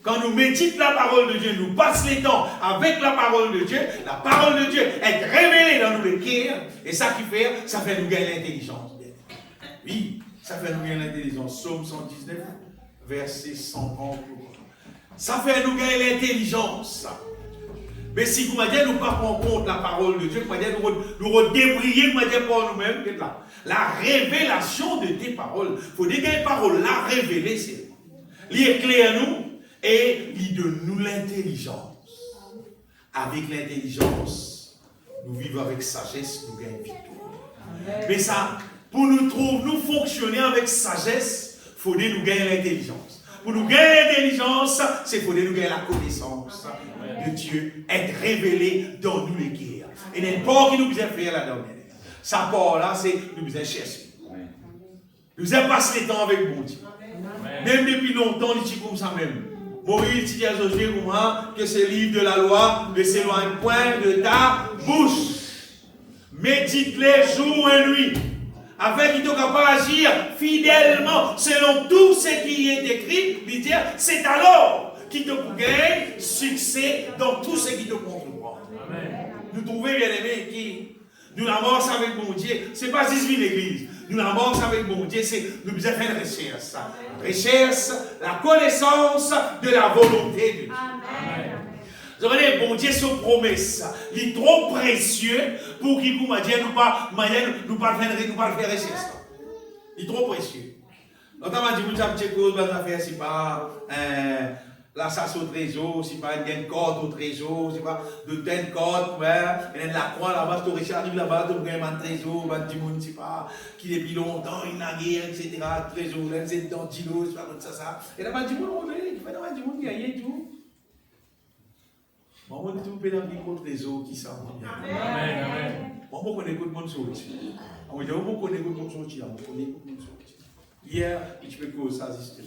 Quand nous méditons la parole de Dieu, nous passons les temps avec la parole de Dieu, la parole de Dieu est révélée dans nos cœurs, et ça qui fait, ça fait nous gagner l'intelligence. Oui, ça fait nous gagner l'intelligence. Psaume 119, verset 130. Ça fait nous gagner l'intelligence. Mais si vous m'avez dit, nous ne prenons pas en compte la parole de Dieu, vous m'avez dit, nous redébrier, vous m'avez dit pour nous-mêmes, la révélation de tes paroles. Il faut dire que les paroles, la révéler, c'est l'éclair à nous. Et il donne nous l'intelligence. Avec l'intelligence, nous vivons avec sagesse, nous gagnons victoire. Mais ça, pour nous trouver, nous fonctionner avec sagesse, il faut nous gagner l'intelligence. Pour nous gagner l'intelligence, c'est pour nous gagner la connaissance de Dieu, être révélé dans nous les guerres. Et n'importe qui nous besoin faire là-dedans. Ça part là, c'est nous besoin chercher. Nous avons passé le temps avec bon Dieu. Même depuis longtemps, il dit comme ça même. Moïse dit à Josué que ce livre de la loi ne s'éloigne point de ta bouche. Médite-les jour et nuit, afin qu'il soit capable d'agir fidèlement selon tout ce qui est écrit. Il dit, c'est alors qu'il te gagne succès dans tout ce qui te comprend. Nous trouvons bien aimé qui nous avancons avec mon Dieu. Ce n'est pas juste une église. Nous avancons avec mon Dieu, c'est nous devons faire une recherche. Recherche, la connaissance de la volonté de Dieu. Amen. Vous voyez, bon Dieu, son promesse, il est trop précieux pour qu'il nous dise nous pas faire recherche. Il est trop précieux. Notamment, dit vous avez une chose, vous avez fait, c'est pas la chasse au trésor, c'est pas une corde au trésor, c'est pas de telle corde, il y a la croix là-bas, tu riche arrive là-bas, tu as un trésor, tu ne sais pas, qui depuis longtemps, il a guerre, etc. Trésor, c'est dans Dino, c'est pas comme ça. Et là-bas, tu monde, il fait là-bas, du monde qui a rien tout. Moi, je ne peux pas dire le trésor qui s'en va. Amen. Moi, je connais beaucoup de monde sorti. Moi, je connais beaucoup de monde sorti. Hier, je peux que ça existe.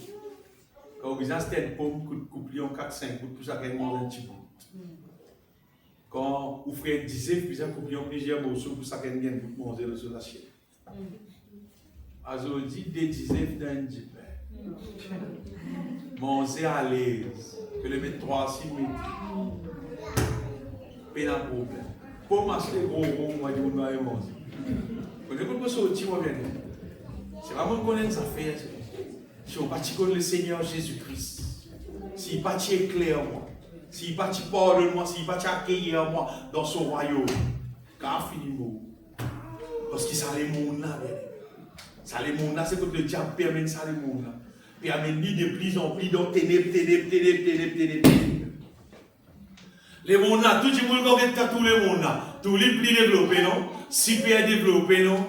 Quand vous avez une pomme, vous coupez en 4-5 bouts, tout ça gagne un petit bout. Quand vous faites 10 vous avez coupé en plusieurs morceaux, pour ça gagne un bout de manger sur l'assiette. Aujourd'hui, des dizaines d'un djibé. Manger à l'aise. Que le mettre 3-6 minutes. Pas de problème. Pour m'acheter gros, moi, je vais manger. Quand je peux sortir, moi, bien. C'est vraiment connaître ça fait. Si on partit connaître le Seigneur Jésus-Christ, s'il partit éclaire-moi, s'il partit pardonne-moi, s'il partit accueillir-moi dans son royaume, car finit-moi. Parce que ça les mondes là, ça les mondes là, c'est que le diable permet ça les mondes là. Puis amène de plus en plus dans ténèbres. Les mondes là, tout le monde connaît tous les mondes là, tous les plus développés, non? Super développés, non?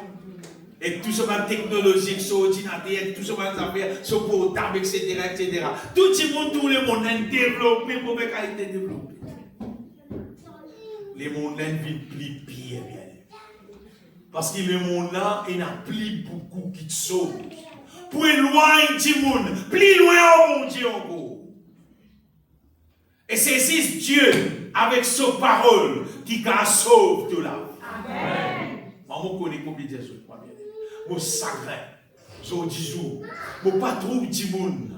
Et tout ce qui est technologique, sur ordinateur, tout ce qui est affaires, sur portable, etc., etc. Tout le monde, tout le monde est développé pour faire qualité développée. Les mondes là vivent plus pire, bien. Parce que le monde là, il n'y a plus beaucoup qui te sauvent. Pour éloigner du monde, plus loin au bon Dieu encore. Et c'est Dieu avec sa parole qui sauve tout là. Amen. Maman connaît combien de choses. Mon sacré, mon disou, mon patron du monde,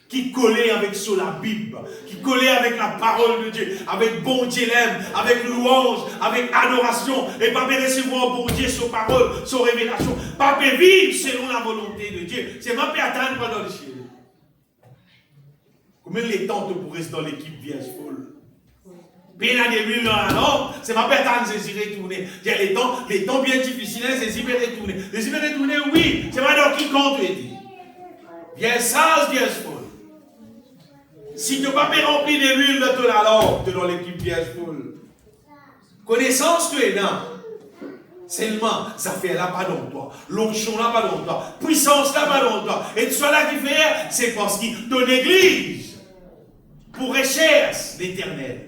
qui collait avec sur la Bible, qui collait avec la parole de Dieu, avec bon Dieu l'aime, avec louange, avec adoration, et pas recevoir bon Dieu sur parole, sur révélation, pas vivre selon la volonté de Dieu. C'est ma paix attendre pendant le ciel. Combien les temps pour rester dans l'équipe vierge folle? Bien à début, non, c'est ma personne, c'est y retourner. Les temps bien difficiles, c'est y retourner. Les y retourner, oui, c'est pas dans qui compte, dit. Bien sage, bien folle. Si tu n'as pas rempli de l'huile de ton alors, tu es dans l'équipe vierge folle. Connaissance, tu es là. Seulement, ça fait là pas dans toi. L'onction là pas dans toi. Puissance là pas dans toi. Et tout cela qui fait, c'est parce que ton église, pour rechercher l'éternel.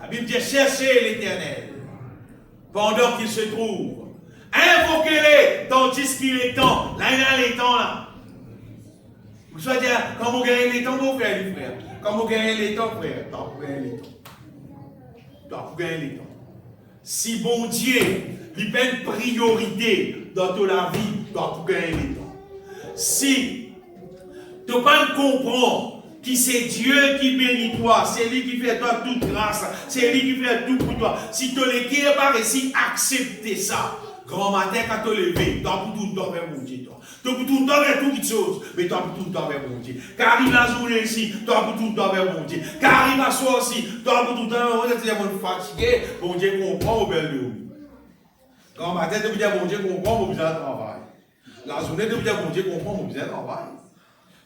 La Bible dit cherchez l'éternel pendant qu'il se trouve. Invoquez-les tandis qu'il est temps. Là, il y a les temps là. Vous savez dire, quand vous gagnez les temps, vous frère, les frères. Quand vous gagnez les temps, frère, vous gagnez les temps. Vous gagnez les temps. Si bon Dieu lui met une priorité dans toute la vie, vous gagnez les temps. Si tu ne peux pas comprendre qui c'est Dieu qui bénit toi, c'est lui qui fait toi toute grâce, c'est lui qui fait tout pour toi. Si tu ne l'écris pas réussi à accepter ça, grand matin quand tu te lever, tu as pour tout le temps vers mon Dieu. Tu as pour tout le temps vers toute chose, mais tu as pour tout le temps vers mon Dieu. Car arrive la journée ici, tu as pour tout le temps vers mon Dieu. Car arrive la soirée aussi, tu as pour tout le temps vers mon Dieu. Tu es fatigué, mon Dieu comprend au bel lieu. Grand matin, tu dis mon Dieu comprend, mon besoin de travail. La journée, tu dis mon Dieu comprend, mon besoin de travail.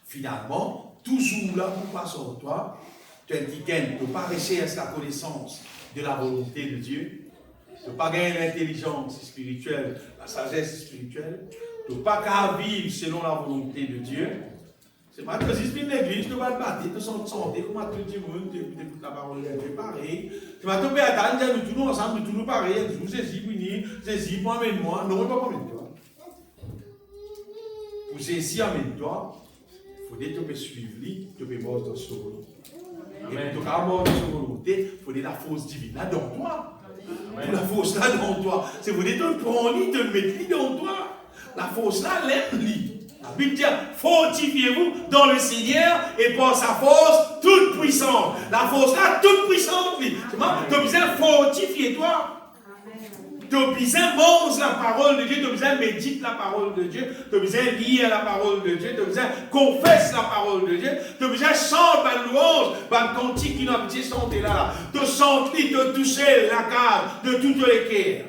Finalement, toujours là pour passer sur toi, tu as dit qu'il ne peut pas rechercher la connaissance de la volonté de Dieu, tu ne peux pas gagner l'intelligence spirituelle, la sagesse spirituelle, tu ne peux pas vivre selon la volonté de Dieu. C'est pas que si tu es une église, tu vas te battre, tu te sens santé, comme tout le monde, tu écoutes la parole de Dieu, pareil. Tu vas te attendre, nous tous ensemble, nous tous pareil, nous saisis, saisis, moi, amène-moi, non, pas amène-toi. Pour saisir, amène-toi. Il faut que tu suives lui, tu peux mort dans sa volonté. Et pour tu mort dans sa volonté, il faut la force divine là dans toi. Pour la force là dans toi. C'est vous dire, tu le prends lui, tu le mets lui dans toi. La force là, l'aime lui. La Bible dit, fortifiez-vous dans le Seigneur et par sa force toute puissante. La force là, toute puissante, lui. Tu as besoin de fortifier toi. Tu as besoin de manger la parole de Dieu, tu as besoin de méditer la parole de Dieu, tu as besoin de lire la parole de Dieu, tu as besoin de confesser la parole de Dieu, tu as besoin de chanter la louange, la cantique qui n'a pas chanté là, de chanter, de toucher la cave de toutes les cœurs.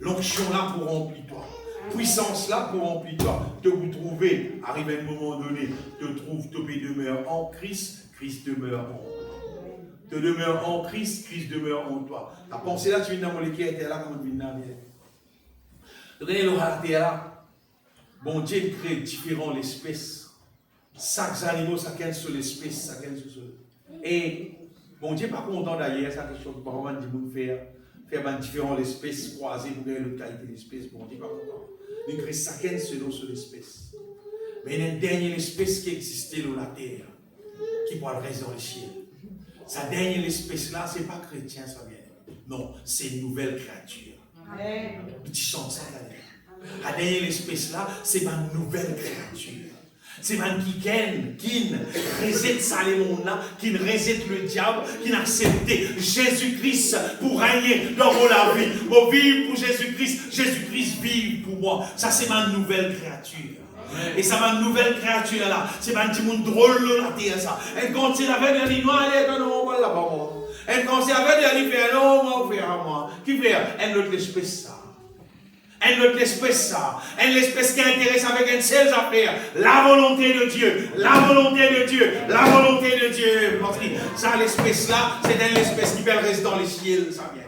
L'onction là pour remplir toi, puissance là pour remplir toi, de vous trouver, arrive à un moment donné, te trouve, tu demeures en Christ, Christ demeure en toi. Te demeure en Christ, Christ demeure en toi. La pensée là, tu viens dans mon équipe, elle est là comme une navire. Tu viens dans la là. Bon Dieu crée différentes espèces. Chaque animal, chacun sur l'espèce, chacun sur ce. Et bon Dieu pas content d'ailleurs, ça quelque chose que vraiment dit faire différentes espèces croisées pour gagner le qualité d'espèce. Bon Dieu pas content. Il crée chacun selon son espèce. Mais il y a une dernière espèce qui existait dans la terre, qui pourra rester dans le ciel. Sa dernière espèce là, ce n'est pas chrétien, ça vient. Non, c'est une nouvelle créature. Amen. Petit chant, ça vient. À derrière l'espèce là, c'est ma nouvelle créature. C'est man qui résiste ça les mondes là, qui résiste le diable, qui n'a accepté Jésus-Christ pour régner dans la vie. Pour vivre pour Jésus-Christ, Jésus-Christ vive pour moi. Ça c'est ma nouvelle créature. Et ça ma nouvelle créature là, c'est ma petit monde drôle la terre ça. Elle continue avec les noirs, elle non, on va là-bas moi. Elle continue avec les livres, non, moi, frère à moi. Qui fait un autre espèce ça. Un autre espèce ça. Un espèce qui intéresse avec une seule affaire. La volonté de Dieu. La volonté de Dieu. La volonté de Dieu. Ça, l'espèce là, c'est une espèce qui peut rester dans les ciels. Ça vient.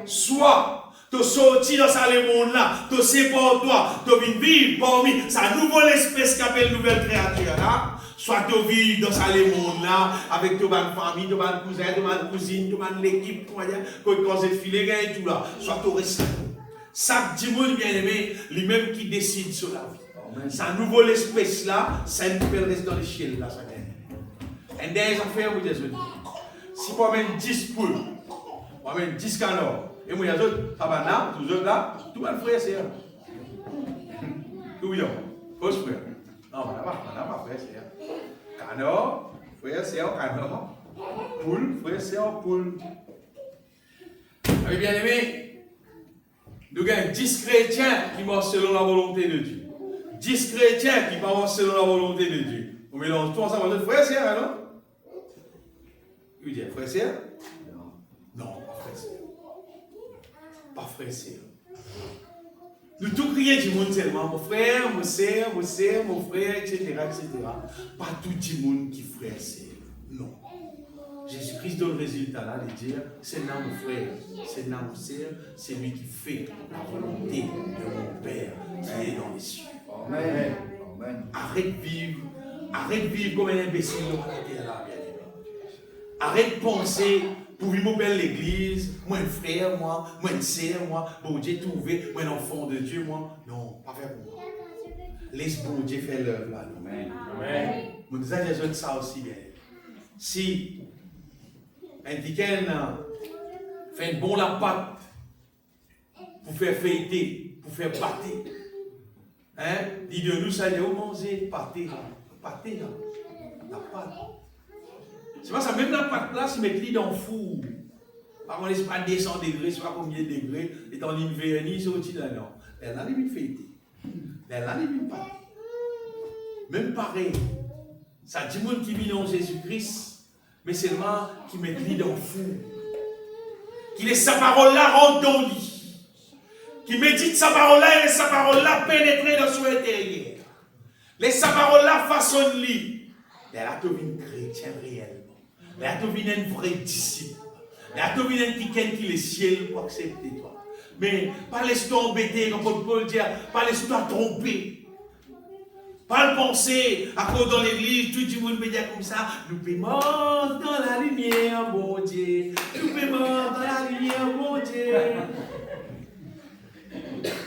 Soit, tu sorti dans ce monde là, tu sais pour toi, tu viens vivre parmi sa nouvelle espèce qui appelle nouvelle créature là. Soit tu vis dans ce monde là, avec ta famille, ta cousin, ta cousine, ta l'équipe, quand tu filet et tout là. Soit tu restes. Chaque dimanche bien-aimé, lui-même qui décide sur la vie. Sa nouvelle espèce là, ça ne peut rester dans les ciels là. Et des affaires, vous dites, si vous avez 10 poules, vous avez 10 canards, et vous avez d'autres, ça va là, tous autres là, tout le monde frère, c'est tout bien. Fausse frère. Non, on n'a pas frère, c'est canard, frère, c'est canard. Poule, frère, c'est poule. Vous avez bien aimé? Nous avons 10 chrétiens qui marchent selon la volonté de Dieu. 10 chrétiens qui marchent selon la volonté de Dieu. On mélange tout ensemble. Frère et sœur, non? Oui, dire frère et sœur? Non, pas frère et sœur. Pas frère et sœur. Nous tout crions du monde tellement. Mon frère, mon sœur, mon frère, etc., etc. Pas tout le monde qui frère et sœur. Non. Jésus-Christ donne le résultat là de dire, c'est là mon frère, c'est là mon sœur, c'est lui qui fait la volonté de mon Père qui est dans les cieux. Amen. Arrête de vivre comme un imbécile dans la terre là, bien aimé. Arrête de penser pour vivre mon père l'église, moi un frère, moi une sœur, moi, bon Dieu trouvé, moi un enfant de Dieu, moi. Non, pas faire pour moi. Laisse bon Dieu faire l'œuvre là. Amen. Mon disais Jésus ça aussi bien. Si un diken fait une bonne la pâte pour faire fêter, pour faire pâter. Hein? Dis de nous, ça y est, où manger pâter là. Pâter là. La pâte. C'est pas ça, même la pâte là, si mettre dans le four. Par contre, c'est pas 200 degrés, je ne sais pas combien de degrés, et dans une vernis, c'est au-dessus de là, non. Elle a une fêter. Elle a une pâte. Même pareil, ça dit monde qui vit dans Jésus-Christ. Mais seulement qui met lui dans le fou. Qui laisse sa parole là rentrer dans le lit. Qui médite sa parole là et laisse sa parole là pénétrer dans son intérieur. Laisse sa parole là façonne lui. Et là, tu viens chrétien réellement. Là, tu viens un vrai disciple. Là, tu viens un qui qui le ciel pour accepter toi. Mais pas laisse-toi embêter, comme Paul dit, pas laisse-toi tromper. Pas le penser, à cause dans l'église, tout le monde peut dire comme ça, nous payons dans la lumière, mon Dieu. Nous payons dans la lumière, mon Dieu.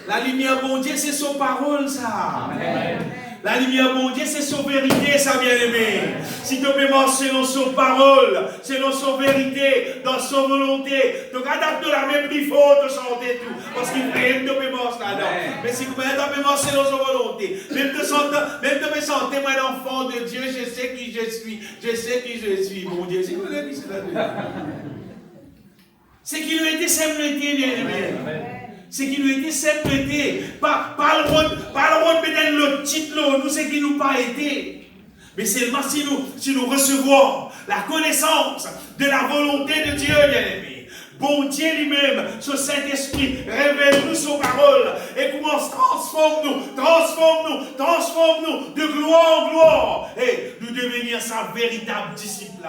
La lumière, mon Dieu, c'est son parole, ça. Amen. La lumière, mon Dieu, c'est son vérité, ça, bien-aimé. Si tu peux marcher selon son parole, selon son vérité, dans son volonté, donc adapte la même il faut te chanter tout. Parce qu'il aime de me marcher là-dedans. Mais si vous peux marcher selon son volonté, même de me sentir, moi, l'enfant de Dieu, je sais qui je suis. Je sais qui je suis, mon Dieu. C'est quoi dit cela? C'est qu'il lui était simplement bien-aimé. C'est qu'il lui était simplement, pas le rôle peut-être le titre, nous c'est qu'il nous pas été. Mais seulement si nous recevons la connaissance de la volonté de Dieu, bien-aimé. Bon Dieu lui-même, ce Saint-Esprit, révèle-nous son parole et commence, transforme-nous de gloire en gloire et nous devenir sa véritable disciple.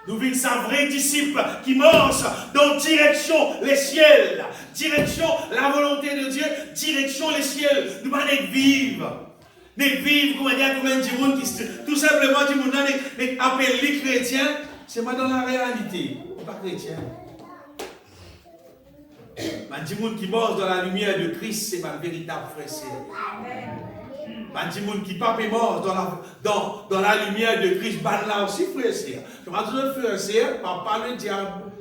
Nous vîmes sa vraie disciple qui marche dans direction les ciels, direction la volonté de Dieu, direction les ciels. Nous allons vivre. Nous vivre, comme un monde qui tout simplement du monde appelle les chrétiens, c'est pas dans la réalité, pas chrétien. Un monde qui marche dans la lumière de Christ, c'est ma véritable frère. Un monde qui pape est mort dans la lumière de Christ, là aussi frère. Comment tu veux frère, pas le diable.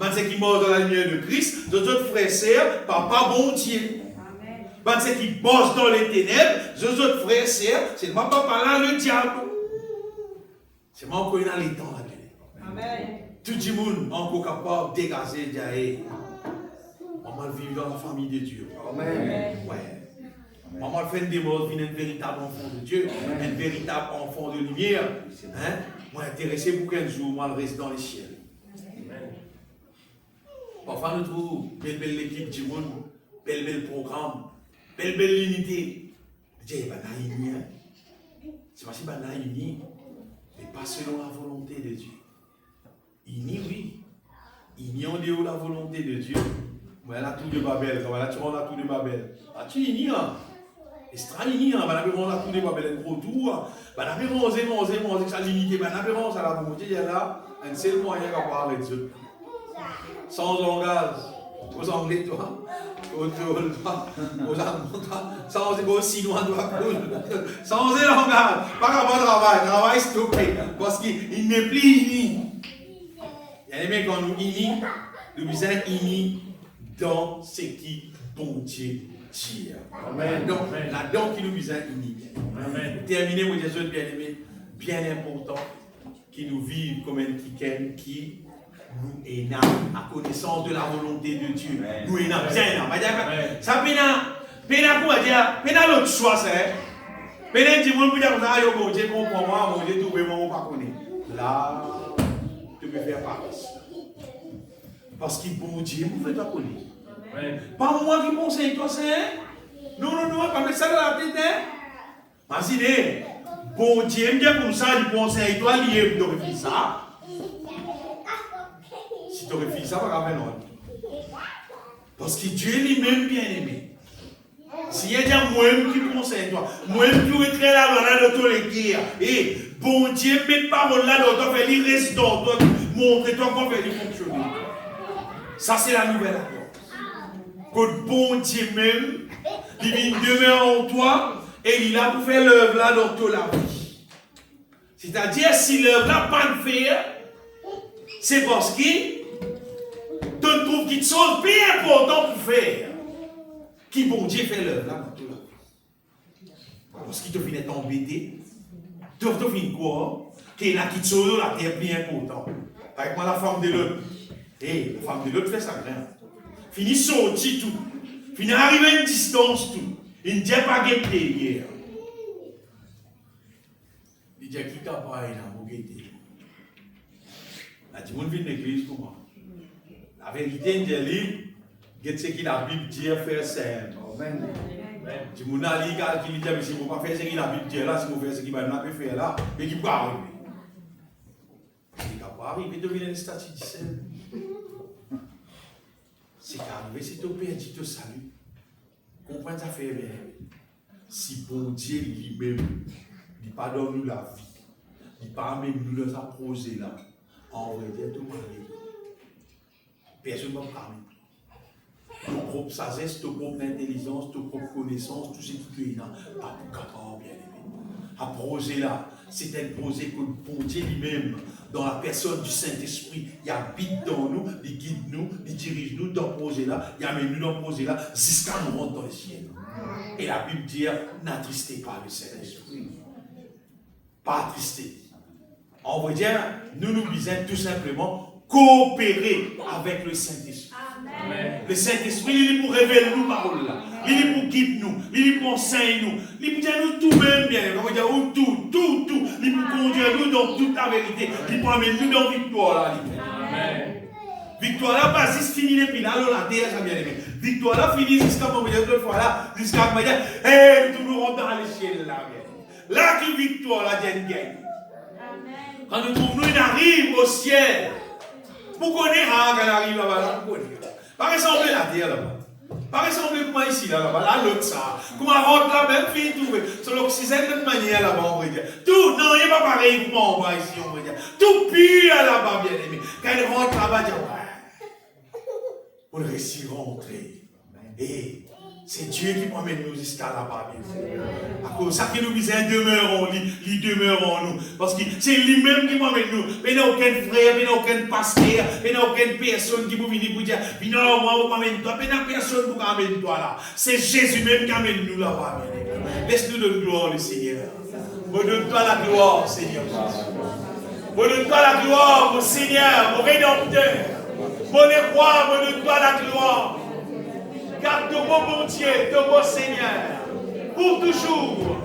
ceux qui mordent dans la lumière de Christ, nos autres frères et sœurs, papa bon Dieu. Ceux qui bossent dans les ténèbres, nos autres frères et sœurs, c'est ma papa là, le diable. C'est moi qui dans les temps là. Amen. Tout le monde encore capable de dégager, de dire, maman vit dans la famille de Dieu. Amen. Ouais. Maman fait des mots, vient un véritable enfant de Dieu, un véritable enfant de lumière. Hein? Moi, intéressé pour qu'un jour, moi, reste dans les ciels. Parfois, nous trouvons belle équipe du monde, belle programme, belle unité. Je dis, c'est pas si banal uni, mais pas selon la volonté de Dieu. Uni, oui. Uni en dehors de la volonté de Dieu. Mais la tour de Babel, quand là, tu rends la tour de Babel. Ah, tu es uni, hein? Extra-uni, hein? Ben, la tour de Babel, un gros tour. Ben, la manger, ça l'unité. Ben, la ça la volonté, il y a là, un seul moyen à voir avec Dieu. Sans langage. Aux anglais, toi. Aux allemands, chinois, toi. Sans langage. Pas capable de travail stoppé. Parce qu'il n'est plus uni. Il y a des mecs quand nous unis, nous sommes unis dans ce qui bon Dieu dit. Amen. Donc, là-dedans qui nous sommes unis. Amen. Pour terminer, mon Dieu, bien-aimé, bien important, qui nous vivent comme un kiken qui nous éname à connaissance de la volonté de Dieu. Amen. Nous éname bien. Ça péna quoi dire, péna l'autre choix, c'est. Péna dit, moi, pour dire, mon Dieu, comprends moi, mon Dieu, tout le monde pas connaît. Là, tu peux faire partie. Parce qu'il bon Dieu, vous faites pas connaître. Pas moi qui conseille toi, c'est. Non, pas mettre ça dans la tête. Imaginez, bon Dieu, il dit comme ça, il conseille toi, il doit faire ça. Si tu refais ça, pas grave, non. Parce que Dieu lui-même bien aimé. S'il y a déjà moi-même qui conseille toi, moi-même qui retrait la loi là dans tous les guerres, et bon Dieu, met parole là dans toi, il reste dans toi, montre-toi comment faire fonctionner. Ça, c'est la nouvelle alliance. Que bon Dieu même, il vient demeurer en toi et il est là pour faire l'œuvre là dans toute la vie. C'est-à-dire, si l'œuvre là pas de faire, c'est parce que tu trouves quelque chose bien important pour faire. Qui bon Dieu fait l'œuvre là dans toute la vie. Parce qu'il te finit t'embêter, tu te finis quoi? Qu'il y a quelque chose là qui est bien important. Avec moi, la femme de l'autre. Et la femme de l'autre fait ça bien. Fini sorti tout. Fini arriver à une distance tout. Il ne dit pas guetter hier. Il dit qui t'a pas pour guetter. La dit mon vient de l'église comment? La vérité, il dit guette ce que la Bible dit faire simple. Amen. Si mon ali qui dit mais si vous pas faire ce que la Bible dit là, si vous faites ce qu'il va pas faire là, mais qui peut arriver. Il va pas arriver deviner les statuts du ciel. C'est qu'arrivé, c'est ton Père qui te salue. Comprenez ça fait bien. Si bon Dieu lui-même, il pardonne nous la vie, il parle même nous dans sa projet là, en vrai, tout le monde. Personne ne va parler. Ton propre sagesse, ton propre intelligence, ton propre connaissance, tout ce qui te est là, pas pour capable, bien aimé. Un projet là, c'est un projet que bon Dieu lui-même, dans la personne du Saint-Esprit, il habite dans nous, il guide nous, il dirige nous dans le projet là, il amène nous dans le projet là, jusqu'à nous rentrer dans le ciel. Et la Bible dit, n'attristez pas le Saint-Esprit. Pas attrister. On veut dire, nous disons tout simplement coopérer avec le Saint-Esprit. Le Saint-Esprit, il est pour révéler nous paroles là. Il est pour guider nous, il est pour enseigner nous, il est pour dire nous tout même bien, il est pour dire tout, il est pour conduire nous dans toute la vérité, il est pour amener nous dans la victoire là. Amen. Victoire là, pas juste fini les piles, alors la terre, ça bien aimé. Victoire là, fini jusqu'à mon meilleur deux fois là, jusqu'à mon meilleur, nous nous rentrons dans l'échelle là. Là qui victoire là, Dieu gagne. Quand nous trouvons, nous arrive au ciel. Pour qu'on ait quand on arrive là-bas, pour qu'on ait. Par exemple, la terre là-bas. Par exemple, comment ici là-bas, là, l'autre ça. Comment on rentre là, même fille trouver. Sur l'oxygène de manière là-bas, on va dire. Tout, non, il n'est pas pareil pour moi, on va ici, on va dire. Tout pire là-bas, bien aimé. Quand il rentre là-bas, il dit, ouais. On réussit à rentrer. Et C'est Dieu qui m'emmène nous jusqu'à là-bas, bien sûr. À cause de ça que nous disons, demeurons, il demeure en nous. Parce que c'est lui-même qui m'emmène nous. Il n'y a aucun frère, il n'y a aucun pasteur, il n'y a aucune personne qui peut venir pour dire, non, moi, je m'emmène toi. Il n'y a personne qui m'emmène toi là. C'est Jésus même qui amène nous là-bas, bien sûr. Laisse-nous de gloire, le Seigneur. Redonne-toi la gloire, Seigneur. Redonne-toi la gloire, mon Seigneur, mon Rédempteur. Mon espoir, redonne-toi la gloire. Car ton beau bon Dieu, ton beau Seigneur, pour toujours,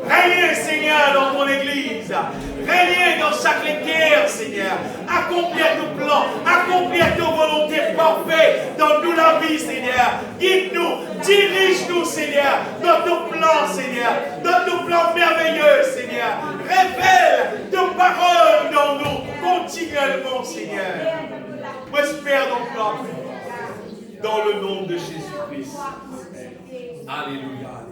régnez, Seigneur, dans ton Église, régnez dans chaque terre, Seigneur, accomplis ton plan, accomplis ton volonté parfaite dans toute la vie, Seigneur, guide-nous, dirige-nous, Seigneur, dans ton plan, Seigneur, dans ton plan merveilleux, Seigneur, révèle ton parole dans nous continuellement, Seigneur, prospère dans ton plan. Dans le nom de Jésus-Christ. Alléluia.